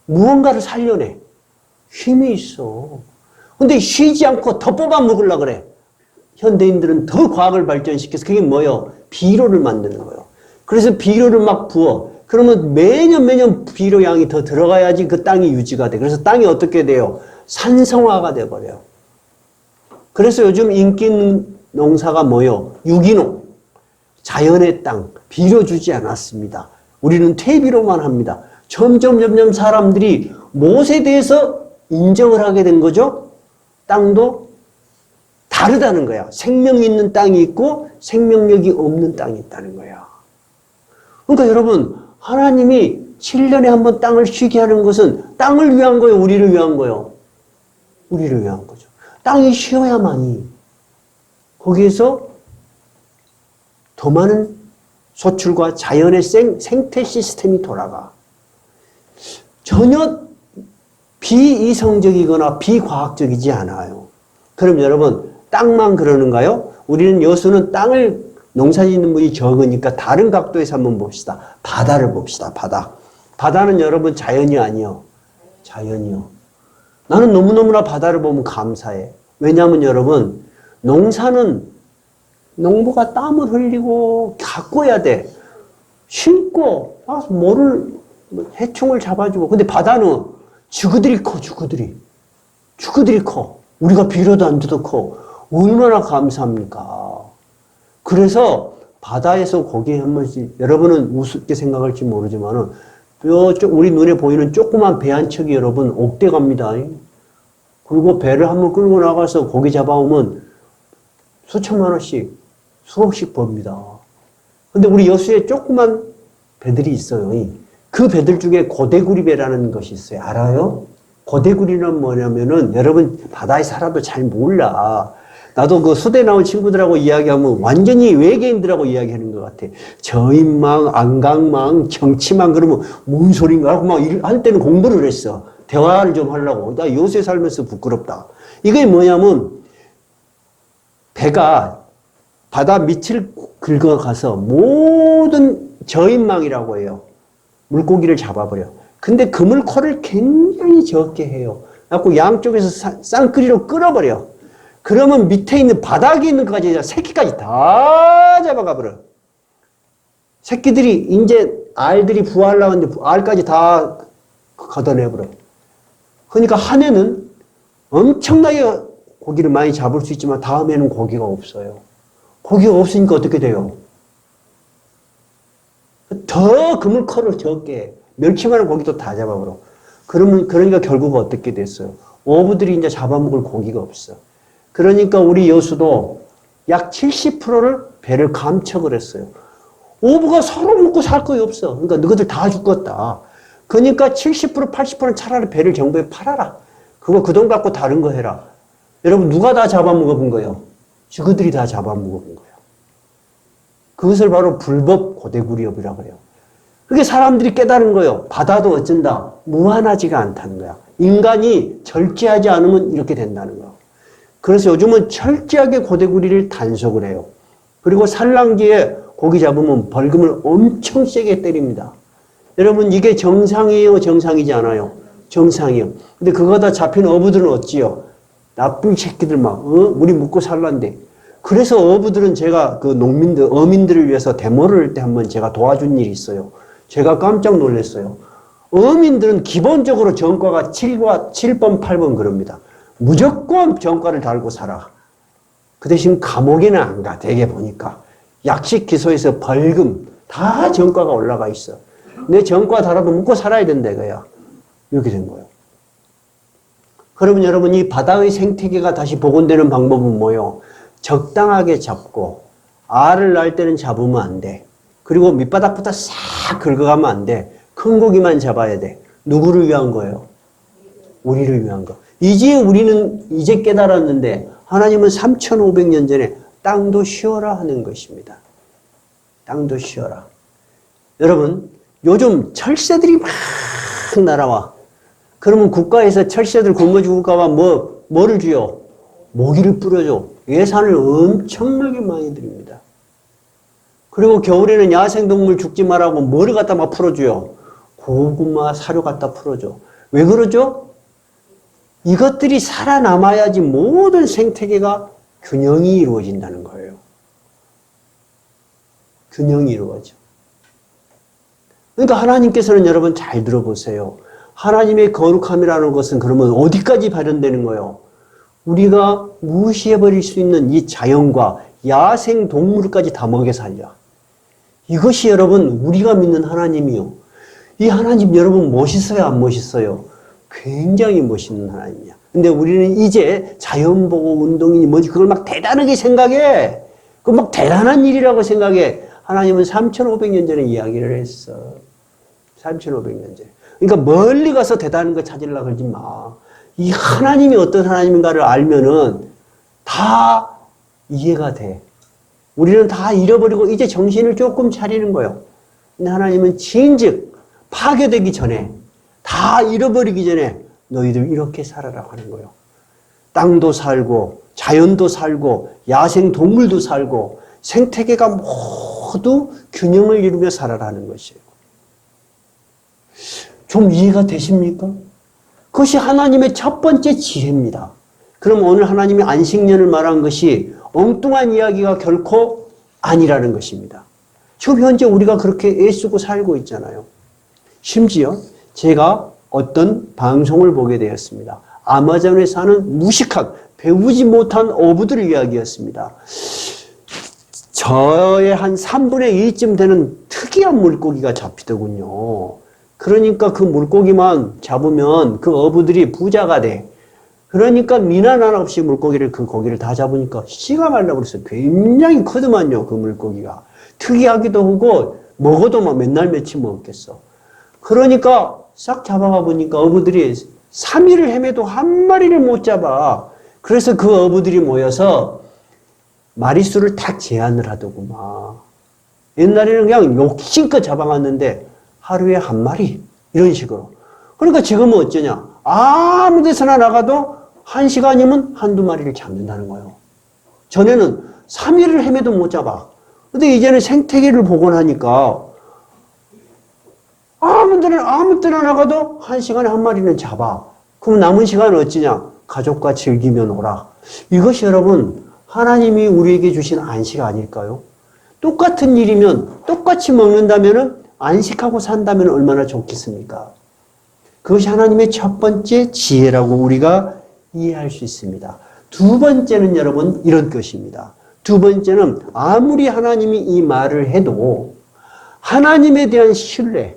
무언가를 살려내. 힘이 있어. 근데 쉬지 않고 더 뽑아 먹으려고 그래. 현대인들은 더 과학을 발전시켜서 그게 뭐예요? 비료를 만드는 거예요. 그래서 비료를 막 부어. 그러면 매년 비료 양이 더 들어가야지 그 땅이 유지가 돼. 그래서 땅이 어떻게 돼요? 산성화가 돼버려요. 그래서 요즘 인기 있는 농사가 뭐예요? 유기농. 자연의 땅. 비료 주지 않았습니다. 우리는 퇴비로만 합니다. 점점 사람들이 무엇에 대해서 인정을 하게 된 거죠? 땅도 다르다는 거야. 생명이 있는 땅이 있고 생명력이 없는 땅이 있다는 거야. 그러니까 여러분, 하나님이 7년에 한 번 땅을 쉬게 하는 것은 땅을 위한 거예요? 우리를 위한 거예요? 우리를 위한 거죠. 땅이 쉬어야만이 거기에서 더 많은 소출과 자연의 생태 시스템이 돌아가. 전혀 비이성적이거나 비과학적이지 않아요. 그럼 여러분, 땅만 그러는가요? 우리는 여수는 땅을 농사짓는 분이 적으니까 다른 각도에서 한번 봅시다. 바다를 봅시다. 바다. 바다는 여러분 자연이 아니요. 자연이요. 나는 너무너무나 바다를 보면 감사해. 왜냐하면 여러분, 농사는 농부가 땀을 흘리고 가꿔야 돼. 심고, 해충을 잡아주고. 근데 바다는 주구들이 커, 주구들이. 주구들이 커. 우리가 빌어도 안 줘도 커. 얼마나 감사합니까? 그래서 바다에서 고기 한 번씩, 여러분은 우습게 생각할지 모르지만은, 우리 눈에 보이는 조그만 배 한 척이 여러분 옥대 갑니다. 그리고 배를 한번 끌고 나가서 고기 잡아오면 수천만 원씩, 수억씩 법니다. 근데 우리 여수에 조그만 배들이 있어요. 그 배들 중에 고대구리 배라는 것이 있어요. 알아요? 고대구리는 뭐냐면은 여러분 바다에 살아도 잘 몰라. 나도 그 수대 나온 친구들하고 이야기하면 완전히 외계인들하고 이야기하는 것 같아. 저인망, 안강망, 정치망 그러면 뭔 소린가 하고 막 할 때는 공부를 했어. 대화를 좀 하려고. 나 요새 살면서 부끄럽다. 이게 뭐냐면 배가 바다 밑을 긁어가서 모든 저인망이라고 해요. 물고기를 잡아버려. 근데 그물코를 굉장히 적게 해요. 그래서 양쪽에서 쌍끌이로 끌어버려. 그러면 밑에 있는 바닥에 있는 것까지 새끼까지 다 잡아가 버려. 새끼들이 이제 알들이 부화하려는데 알까지 다 걷어내버려. 그러니까 한 해는 엄청나게 고기를 많이 잡을 수 있지만 다음에는 고기가 없어요. 고기가 없으니까 어떻게 돼요? 더 그물코를 적게 해. 멸치만한 고기도 다 잡아버려. 그러니까 결국 어떻게 됐어요? 어부들이 이제 잡아먹을 고기가 없어. 그러니까 우리 여수도 약 70%를 배를 감척을 했어요. 어부가 서로 먹고 살 거이 없어. 그러니까 너희들 다 죽겠다. 그러니까 70%, 80%는 차라리 배를 정부에 팔아라. 그거 그 돈 갖고 다른 거 해라. 여러분 누가 다 잡아먹어본 거예요? 저그들이 다 잡아먹어본 거예요. 그것을 바로 불법 고대구리업이라고 해요. 그게 사람들이 깨달은 거예요. 바다도 어쩐다. 무한하지가 않다는 거야. 인간이 절제하지 않으면 이렇게 된다는 거야. 그래서 요즘은 철저하게 고대구리를 단속을 해요. 그리고 산란기에 고기 잡으면 벌금을 엄청 세게 때립니다. 여러분 이게 정상이에요? 정상이지 않아요? 정상이에요. 근데 그거 다 잡힌 어부들은 어찌요? 나쁜 새끼들 우리 먹고 살란데. 그래서 어부들은 제가 그 어민들을 위해서 데모를 할 때 한번 제가 도와준 일이 있어요. 제가 깜짝 놀랐어요. 어민들은 기본적으로 전과가 7번, 8번 그럽니다. 무조건 전과를 달고 살아. 그 대신 감옥에는 안 가. 대개 보니까. 약식 기소에서 벌금 다 전과가 올라가 있어. 내 전과 달아도 먹고 살아야 된다 이거야. 이렇게 된 거예요. 그러면 여러분 이 바다의 생태계가 다시 복원되는 방법은 뭐예요? 적당하게 잡고 알을 낳을 때는 잡으면 안 돼. 그리고 밑바닥부터 싹 긁어가면 안 돼. 큰 고기만 잡아야 돼. 누구를 위한 거예요? 우리를 위한 거. 우리는 이제 깨달았는데 하나님은 3,500년 전에 땅도 쉬어라 하는 것입니다. 땅도 쉬어라. 여러분 요즘 철새들이 막 날아와. 그러면 국가에서 철새들 굶어 죽을까봐 뭐를 줘요? 모기를 뿌려줘. 예산을 엄청나게 많이 드립니다. 그리고 겨울에는 야생동물 죽지 말라고 뭐를 갖다 막 풀어줘요? 고구마, 사료 갖다 풀어줘. 왜 그러죠? 이것들이 살아남아야지 모든 생태계가 균형이 이루어진다는 거예요. 균형이 이루어져. 그러니까 하나님께서는 여러분 잘 들어보세요. 하나님의 거룩함이라는 것은 그러면 어디까지 발현되는 거예요? 우리가 무시해버릴 수 있는 이 자연과 야생 동물까지 다 먹여 살려. 이것이 여러분 우리가 믿는 하나님이요. 이 하나님 여러분 멋있어요? 안 멋있어요? 굉장히 멋있는 하나님이야. 근데 우리는 이제 자연보호 운동이니 뭐지 그걸 막 대단하게 생각해. 그거 막 대단한 일이라고 생각해. 하나님은 3,500년 전에 이야기를 했어. 3,500년 전에. 그러니까 멀리 가서 대단한 거 찾으려고 그러지 마. 이 하나님이 어떤 하나님인가를 알면은 다 이해가 돼. 우리는 다 잃어버리고 이제 정신을 조금 차리는 거예요. 근데 하나님은 진즉 파괴되기 전에, 다 잃어버리기 전에 너희들 이렇게 살아라 하는 거예요. 땅도 살고 자연도 살고 야생 동물도 살고 생태계가 모두 균형을 이루며 살아라는 것이에요. 좀 이해가 되십니까? 그것이 하나님의 첫 번째 지혜입니다. 그럼 오늘 하나님이 안식년을 말한 것이 엉뚱한 이야기가 결코 아니라는 것입니다. 지금 현재 우리가 그렇게 애쓰고 살고 있잖아요. 심지어 제가 어떤 방송을 보게 되었습니다. 아마존에 사는 무식한 배우지 못한 어부들 이야기였습니다. 저의 한 3분의 2쯤 되는 특이한 물고기가 잡히더군요. 그러니까 그 물고기만 잡으면 그 어부들이 부자가 돼. 그러니까 미난 하나 없이 물고기를, 그 고기를 다 잡으니까 씨가 말라고 그랬어요. 굉장히 크더만요, 그 물고기가. 특이하기도 하고 먹어도 막 맨날 며칠 먹겠어. 그러니까 싹 잡아가 보니까 어부들이 3일을 헤매도 한 마리를 못 잡아. 그래서 그 어부들이 모여서 마리수를 딱 제한을 하더구만. 옛날에는 그냥 욕심껏 잡아갔는데 하루에 한 마리 이런 식으로. 그러니까 지금은 어쩌냐. 아무 데서나 나가도 1시간이면 한두 마리를 잡는다는 거예요. 전에는 3일을 헤매도 못 잡아. 근데 이제는 생태계를 복원하니까 아무 때나 나가도 1시간에 한 마리는 잡아. 그럼 남은 시간은 어찌냐? 가족과 즐기며 놀아. 이것이 여러분 하나님이 우리에게 주신 안식 아닐까요? 똑같은 일이면 똑같이 먹는다면 안식하고 산다면 얼마나 좋겠습니까? 그것이 하나님의 첫 번째 지혜라고 우리가 이해할 수 있습니다. 두 번째는 여러분 이런 것입니다. 두 번째는 아무리 하나님이 이 말을 해도 하나님에 대한 신뢰,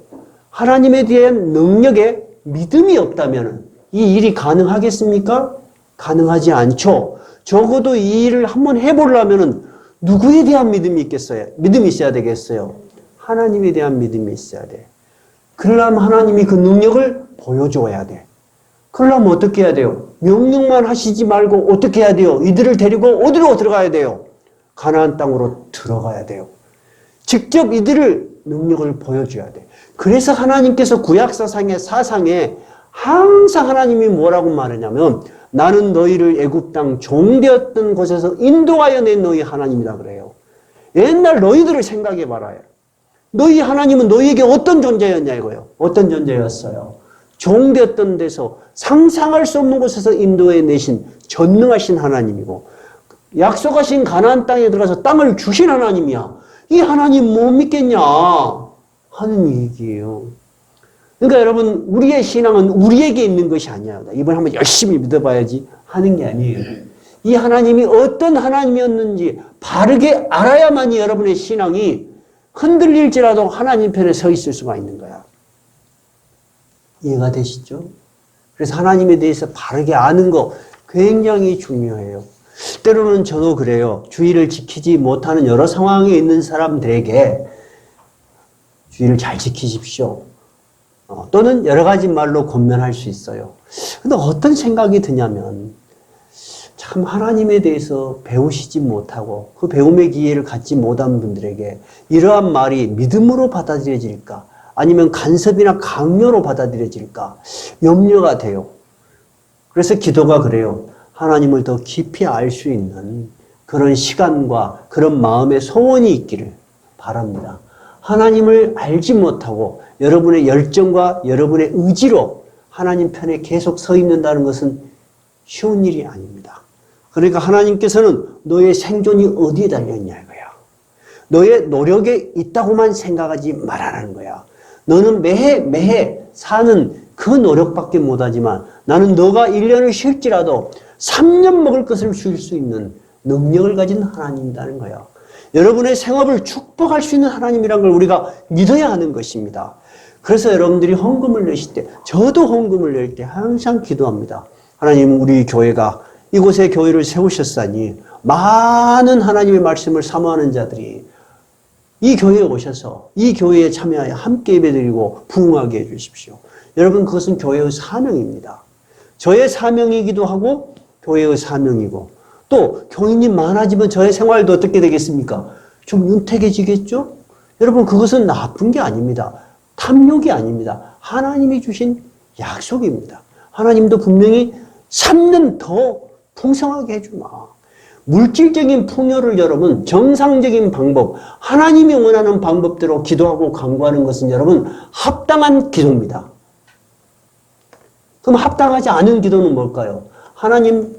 하나님에 대한 능력에 믿음이 없다면 이 일이 가능하겠습니까? 가능하지 않죠. 적어도 이 일을 한번 해보려면 누구에 대한 믿음이 있겠어요? 믿음이 있어야 되겠어요? 하나님에 대한 믿음이 있어야 돼. 그러려면 하나님이 그 능력을 보여줘야 돼. 그러려면 어떻게 해야 돼요? 명령만 하시지 말고 어떻게 해야 돼요? 이들을 데리고 어디로 들어가야 돼요? 가나안 땅으로 들어가야 돼요. 직접 이들을 능력을 보여줘야 돼. 그래서 하나님께서 구약사상의 사상에 항상 하나님이 뭐라고 말하냐면 나는 너희를 애굽 땅 종되었던 곳에서 인도하여 낸 너희 하나님이다 그래요. 옛날 너희들을 생각해 봐라요. 너희 하나님은 너희에게 어떤 존재였냐 이거예요. 어떤 존재였어요? 종되었던 데서 상상할 수 없는 곳에서 인도해 내신 전능하신 하나님이고 약속하신 가나안 땅에 들어가서 땅을 주신 하나님이야. 이 하나님 못 믿겠냐 하는 얘기예요. 그러니까 여러분 우리의 신앙은 우리에게 있는 것이 아니야. 이번에 한번 열심히 믿어봐야지 하는 게 아니에요. 이 하나님이 어떤 하나님이었는지 바르게 알아야만이 여러분의 신앙이 흔들릴지라도 하나님 편에 서 있을 수가 있는 거야. 이해가 되시죠? 그래서 하나님에 대해서 바르게 아는 거 굉장히 중요해요. 때로는 저도 그래요. 주의를 지키지 못하는 여러 상황에 있는 사람들에게 주의를 잘 지키십시오. 또는 여러 가지 말로 권면할 수 있어요. 근데 어떤 생각이 드냐면 참 하나님에 대해서 배우시지 못하고 그 배움의 기회를 갖지 못한 분들에게 이러한 말이 믿음으로 받아들여질까 아니면 간섭이나 강요로 받아들여질까 염려가 돼요. 그래서 기도가 그래요. 하나님을 더 깊이 알 수 있는 그런 시간과 그런 마음의 소원이 있기를 바랍니다. 하나님을 알지 못하고 여러분의 열정과 여러분의 의지로 하나님 편에 계속 서 있는다는 것은 쉬운 일이 아닙니다. 그러니까 하나님께서는 너의 생존이 어디에 달려있냐 이거야. 너의 노력에 있다고만 생각하지 말라는 거야. 너는 매해 사는 그 노력밖에 못하지만 나는 너가 1년을 쉴지라도 3년 먹을 것을 줄 수 있는 능력을 가진 하나님이라는 거야. 여러분의 생업을 축복할 수 있는 하나님이라는 걸 우리가 믿어야 하는 것입니다. 그래서 여러분들이 헌금을 내실 때, 저도 헌금을 낼 때 항상 기도합니다. 하나님, 우리 교회가 이곳에 교회를 세우셨사니 많은 하나님의 말씀을 사모하는 자들이 이 교회에 오셔서 이 교회에 참여하여 함께 예배드리고 부흥하게 해주십시오. 여러분, 그것은 교회의 사명입니다. 저의 사명이기도 하고 교회의 사명이고, 또 교인이 많아지면 저의 생활도 어떻게 되겠습니까? 좀 윤택해지겠죠? 여러분, 그것은 나쁜 게 아닙니다. 탐욕이 아닙니다. 하나님이 주신 약속입니다. 하나님도 분명히 3년 더 풍성하게 해주마. 물질적인 풍요를 여러분, 정상적인 방법, 하나님이 원하는 방법대로 기도하고 간구하는 것은 여러분 합당한 기도입니다. 그럼 합당하지 않은 기도는 뭘까요? 하나님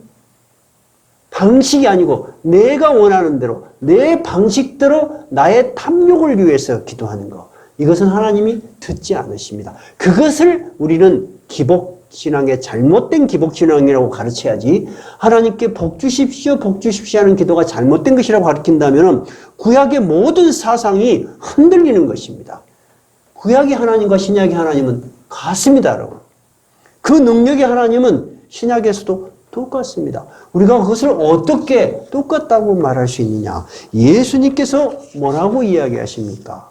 방식이 아니고 내가 원하는 대로 내 방식대로 나의 탐욕을 위해서 기도하는 것, 이것은 하나님이 듣지 않으십니다. 그것을 우리는 기복신앙의 잘못된 기복신앙이라고 가르쳐야지, 하나님께 복 주십시오 복 주십시오 하는 기도가 잘못된 것이라고 가르친다면 구약의 모든 사상이 흔들리는 것입니다. 구약의 하나님과 신약의 하나님은 같습니다, 여러분. 그 능력의 하나님은 신약에서도 똑같습니다. 우리가 그것을 어떻게 똑같다고 말할 수 있느냐? 예수님께서 뭐라고 이야기하십니까?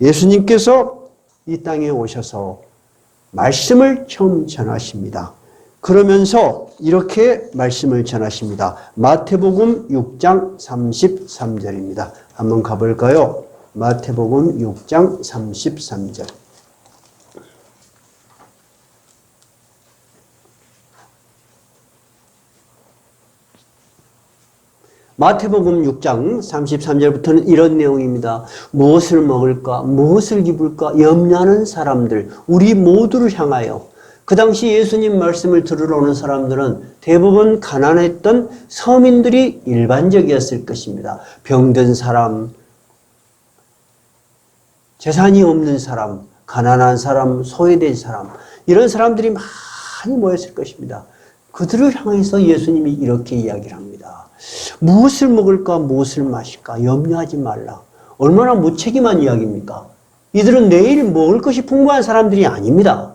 예수님께서 이 땅에 오셔서 말씀을 처음 전하십니다. 그러면서 이렇게 말씀을 전하십니다. 마태복음 6장 33절입니다. 한번 가볼까요? 마태복음 6장 33절. 마태복음 6장 33절부터는 이런 내용입니다. 무엇을 먹을까, 무엇을 입을까 염려하는 사람들, 우리 모두를 향하여. 그 당시 예수님 말씀을 들으러 오는 사람들은 대부분 가난했던 서민들이 일반적이었을 것입니다. 병든 사람, 재산이 없는 사람, 가난한 사람, 소외된 사람, 이런 사람들이 많이 모였을 것입니다. 그들을 향해서 예수님이 이렇게 이야기를 합니다. 무엇을 먹을까, 무엇을 마실까 염려하지 말라. 얼마나 무책임한 이야기입니까? 이들은 내일 먹을 것이 풍부한 사람들이 아닙니다.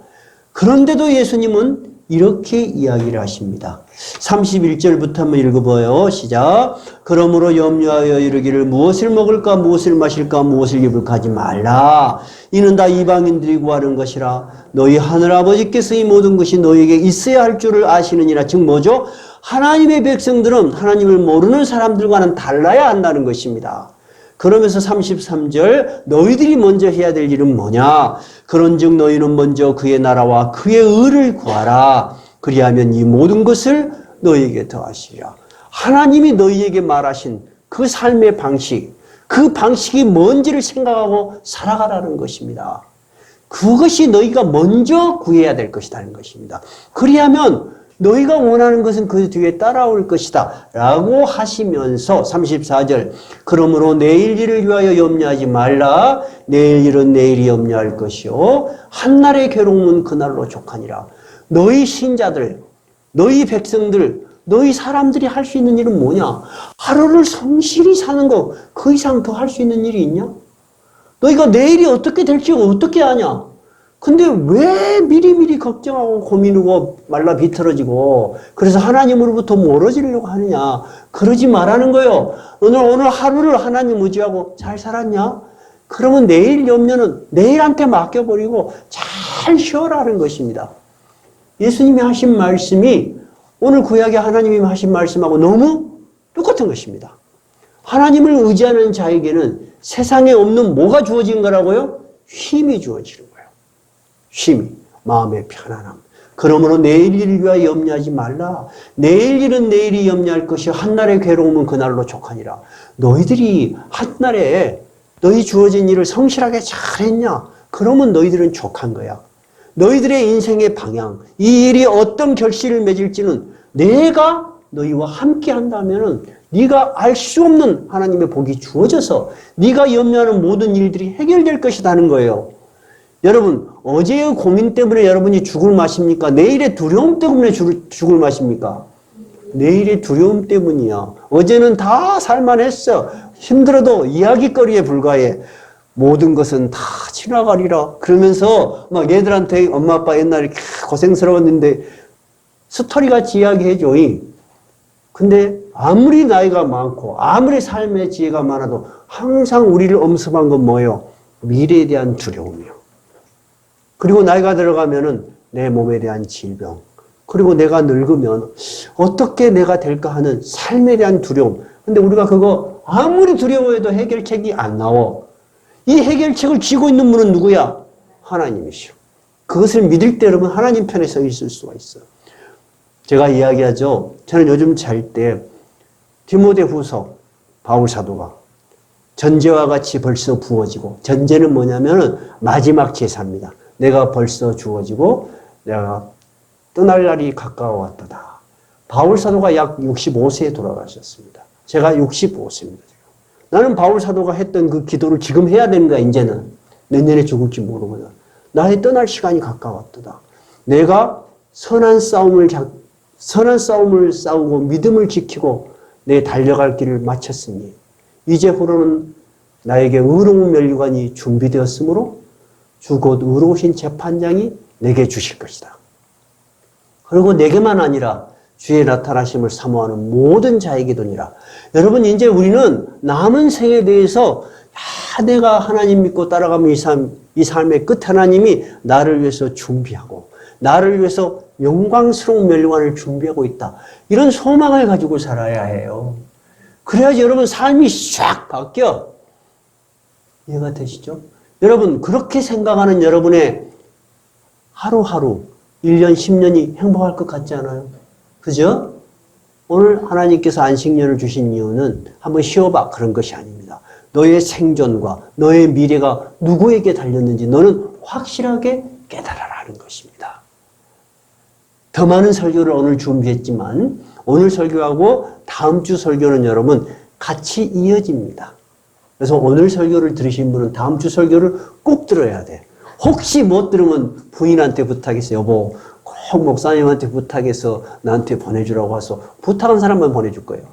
그런데도 예수님은 이렇게 이야기를 하십니다. 31절부터 한번 읽어봐요. 시작. 그러므로 염려하여 이르기를 무엇을 먹을까, 무엇을 마실까, 무엇을 입을까 하지 말라. 이는 다 이방인들이 구하는 것이라. 너희 하늘아버지께서 이 모든 것이 너희에게 있어야 할 줄을 아시느니라. 즉 뭐죠? 하나님의 백성들은 하나님을 모르는 사람들과는 달라야 한다는 것입니다. 그러면서 33절, 너희들이 먼저 해야 될 일은 뭐냐? 그런즉 너희는 먼저 그의 나라와 그의 의를 구하라. 그리하면 이 모든 것을 너희에게 더하시리라. 하나님이 너희에게 말하신 그 삶의 방식, 그 방식이 뭔지를 생각하고 살아가라는 것입니다. 그것이 너희가 먼저 구해야 될 것이라는 것입니다. 그리하면 너희가 원하는 것은 그 뒤에 따라올 것이다 라고 하시면서 34절, 그러므로 내일 일을 위하여 염려하지 말라. 내일 일은 내일이 염려할 것이요 한날의 괴로움은 그날로 족하니라. 너희 신자들, 너희 백성들, 너희 사람들이 할 수 있는 일은 뭐냐? 하루를 성실히 사는 거, 그 이상 더 할 수 있는 일이 있냐? 너희가 내일이 어떻게 될지 어떻게 아냐? 근데 왜 미리미리 걱정하고 고민하고 말라 비틀어지고 그래서 하나님으로부터 멀어지려고 하느냐? 그러지 말라는 거예요. 오늘 하루를 하나님 의지하고 잘 살았냐? 그러면 내일 염려는 내일한테 맡겨버리고 잘 쉬어라는 것입니다. 예수님이 하신 말씀이 오늘 구약의 하나님이 하신 말씀하고 너무 똑같은 것입니다. 하나님을 의지하는 자에게는 세상에 없는 뭐가 주어진 거라고요? 힘이 주어지는 거예요. 힘이, 마음의 편안함. 그러므로 내일 일을 위하여 염려하지 말라. 내일 일은 내일이 염려할 것이 한날의 괴로움은 그날로 족하니라. 너희들이 한날에 너희 주어진 일을 성실하게 잘했냐? 그러면 너희들은 족한 거야. 너희들의 인생의 방향, 이 일이 어떤 결실을 맺을지는 내가 너희와 함께 한다면 네가 알 수 없는 하나님의 복이 주어져서 네가 염려하는 모든 일들이 해결될 것이라는 거예요. 여러분, 어제의 고민 때문에 여러분이 죽을 맛입니까? 내일의 두려움 때문에 죽을 맛입니까? 내일의 두려움 때문이야. 어제는 다 살만했어. 힘들어도 이야기거리에 불과해. 모든 것은 다 지나가리라. 그러면서 막 얘들한테 엄마 아빠 옛날에 고생스러웠는데 스토리같이 이야기해줘. 근데 아무리 나이가 많고 아무리 삶의 지혜가 많아도 항상 우리를 엄습한 건 뭐예요? 미래에 대한 두려움이요. 그리고 나이가 들어가면은 내 몸에 대한 질병, 그리고 내가 늙으면 어떻게 내가 될까 하는 삶에 대한 두려움. 근데 우리가 그거 아무리 두려워해도 해결책이 안 나와. 이 해결책을 쥐고 있는 분은 누구야? 하나님이시오. 그것을 믿을 때 여러분 하나님 편에 서 있을 수가 있어요. 제가 이야기하죠. 저는 요즘 잘 때 디모데후서 바울 사도가 전제와 같이 벌써 부어지고, 전제는 뭐냐면은 마지막 제사입니다. 내가 벌써 주어지고 내가 떠날 날이 가까워왔도다. 바울 사도가 약 65세에 돌아가셨습니다. 제가 65세입니다. 나는 바울 사도가 했던 그 기도를 지금 해야 되는 거야. 이제는 내년에 죽을지 모르거든. 나의 떠날 시간이 가까웠도다. 내가 선한 싸움을 싸우고 믿음을 지키고 내 달려갈 길을 마쳤으니 이제후로는 나에게 의로운 면류관이 준비되었으므로 주 곧 의로우신 재판장이 내게 주실 것이다. 그리고 내게만 아니라 주의 나타나심을 사모하는 모든 자에게도니라. 여러분, 이제 우리는 남은 생에 대해서 내가 하나님 믿고 따라가면 이 삶의 끝 하나님이 나를 위해서 준비하고 나를 위해서 영광스러운 멸류관을 준비하고 있다. 이런 소망을 가지고 살아야 해요. 그래야지 여러분 삶이 샥 바뀌어. 이해가 되시죠? 여러분, 그렇게 생각하는 여러분의 하루하루 1년, 10년이 행복할 것 같지 않아요? 그죠? 오늘 하나님께서 안식년을 주신 이유는 한번 쉬어봐, 그런 것이 아닙니다. 너의 생존과 너의 미래가 누구에게 달렸는지 너는 확실하게 깨달아라는 것입니다. 더 많은 설교를 오늘 준비했지만 오늘 설교하고 다음 주 설교는 여러분 같이 이어집니다. 그래서 오늘 설교를 들으신 분은 다음 주 설교를 꼭 들어야 돼. 혹시 못 들으면 부인한테 부탁해서 여보 꼭 목사님한테 부탁해서 나한테 보내주라고 해서 부탁한 사람만 보내줄 거예요.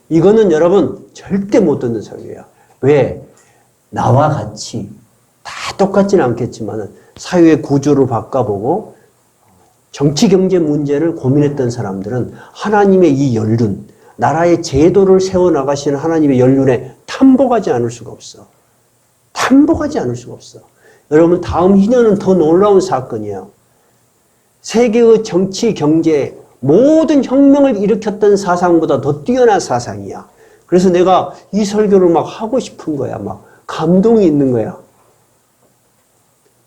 이거는 여러분 절대 못 듣는 설교야. 왜? 나와 같이 다 똑같지는 않겠지만 사회의 구조를 바꿔보고 정치 경제 문제를 고민했던 사람들은 하나님의 이 연륜, 나라의 제도를 세워나가시는 하나님의 연륜에 탐복하지 않을 수가 없어. 탐복하지 않을 수가 없어. 여러분 다음 2년은 더 놀라운 사건이에요. 세계의 정치, 경제, 모든 혁명을 일으켰던 사상보다 더 뛰어난 사상이야. 그래서 내가 이 설교를 막 하고 싶은 거야. 막 감동이 있는 거야.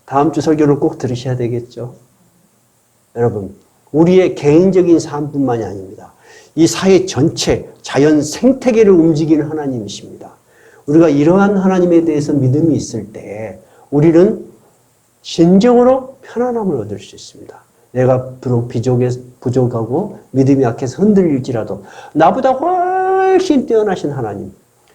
다음 주 설교를 꼭 들으셔야 되겠죠. 여러분, 우리의 개인적인 삶뿐만이 아닙니다. 이 사회 전체, 자연 생태계를 움직이는 하나님이십니다. 우리가 이러한 하나님에 대해서 믿음이 있을 때 우리는 진정으로 편안함을 얻을 수 있습니다. 내가 비록 부족하고 믿음이 약해서 흔들릴지라도 나보다 훨씬 뛰어나신 하나님,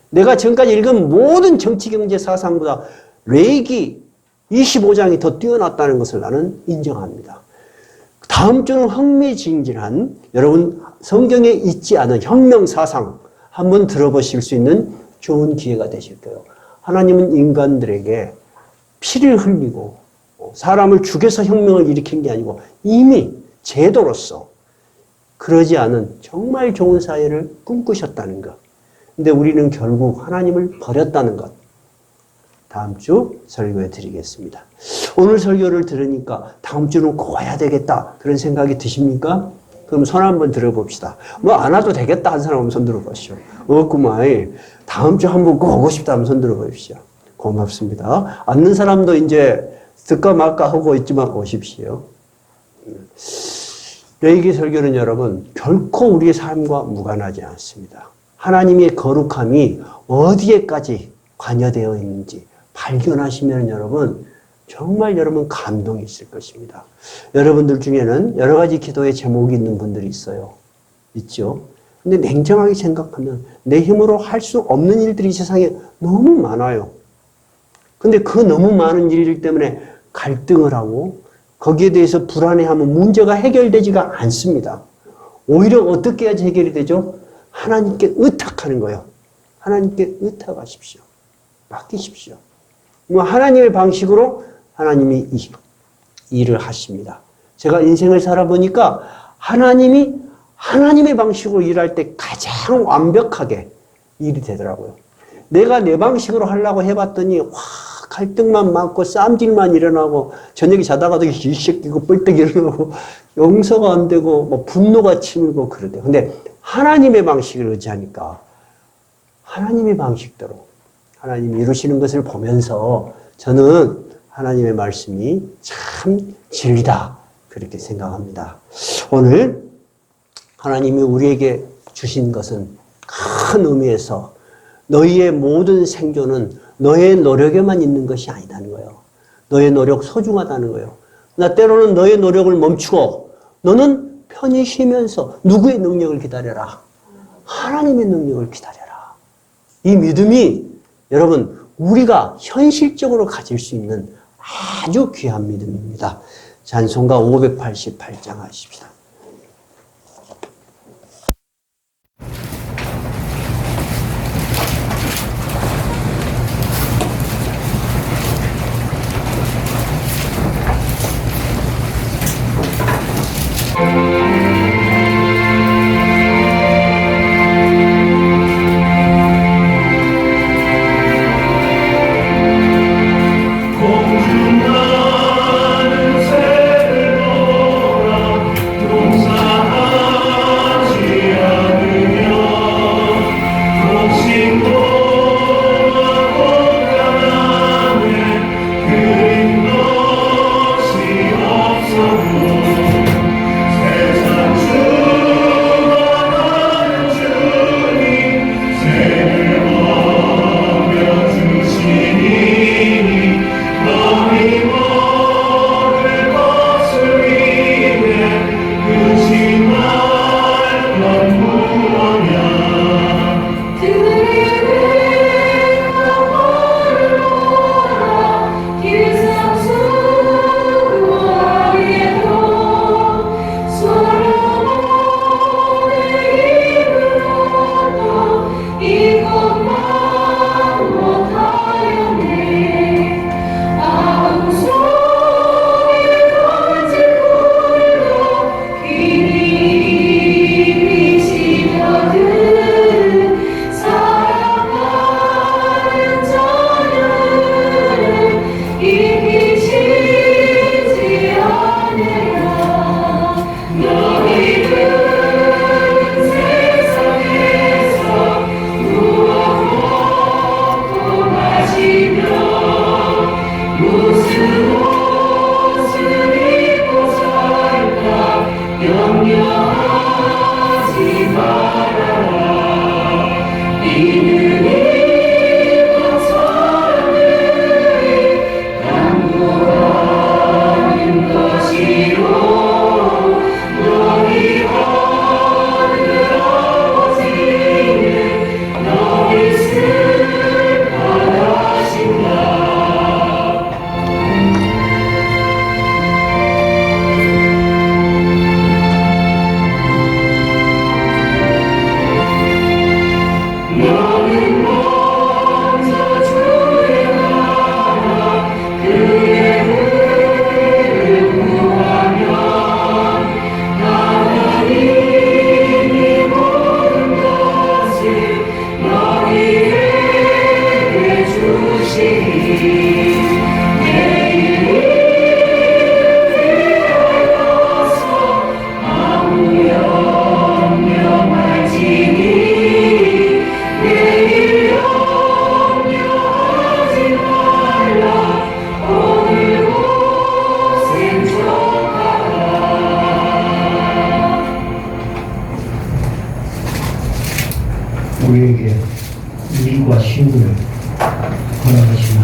내가 지금까지 읽은 모든 정치 경제 사상보다 레위기 25장이 더 뛰어났다는 것을 나는 인정합니다. 다음 주는 흥미진진한 여러분 성경에 있지 않은 혁명 사상 한번 들어보실 수 있는 좋은 기회가 되실 거예요. 하나님은 인간들에게 피를 흘리고 사람을 죽여서 혁명을 일으킨 게 아니고 이미 제도로서 그러지 않은 정말 좋은 사회를 꿈꾸셨다는 것. 근데 우리는 결국 하나님을 버렸다는 것. 다음 주 설교해 드리겠습니다. 오늘 설교를 들으니까 다음 주는 꼭 와야 되겠다 그런 생각이 드십니까? 그럼 손 한번 들어봅시다. 뭐 안 와도 되겠다 한 사람 한번 손 들어보시오. 없구만. 다음 주 한번 꼭 오고 싶다 한번 손 들어보십시오. 고맙습니다. 앉는 사람도 이제 듣까 말까 하고 있지만 오십시오. 레위기 설교는 여러분 결코 우리의 삶과 무관하지 않습니다. 하나님의 거룩함이 어디에까지 관여되어 있는지 발견하시면 여러분 정말 여러분 감동이 있을 것입니다. 여러분들 중에는 여러 가지 기도의 제목이 있는 분들이 있어요. 있죠? 근데 냉정하게 생각하면 내 힘으로 할 수 없는 일들이 세상에 너무 많아요. 근데 그 너무 많은 일 때문에 갈등을 하고 거기에 대해서 불안해하면 문제가 해결되지가 않습니다. 오히려 어떻게 해야지 해결이 되죠? 하나님께 의탁하는 거예요. 하나님께 의탁하십시오. 맡기십시오. 뭐 하나님의 방식으로 하나님이 이 일을 하십니다. 제가 인생을 살아보니까 하나님이 하나님의 방식으로 일할 때 가장 완벽하게 일이 되더라고요. 내가 내 방식으로 하려고 해봤더니 갈등만 많고 싸움질만 일어나고 저녁에 자다가도 이 새끼고 뻘떡 일어나고 용서가 안 되고 뭐 분노가 치밀고 그러대. 근데 하나님의 방식을 의지하니까 하나님의 방식대로 하나님이 이루시는 것을 보면서 저는 하나님의 말씀이 참 진리다 그렇게 생각합니다. 오늘 하나님이 우리에게 주신 것은 큰 의미에서 너희의 모든 생존은 너의 노력에만 있는 것이 아니다는 거예요. 너의 노력 소중하다는 거예요. 나 때로는 너의 노력을 멈추고 너는 편히 쉬면서 누구의 능력을 기다려라? 하나님의 능력을 기다려라. 이 믿음이 여러분 우리가 현실적으로 가질 수 있는 아주 귀한 믿음입니다. 찬송가 588장 하십시다. 우리에게 일과 힘을 허락하신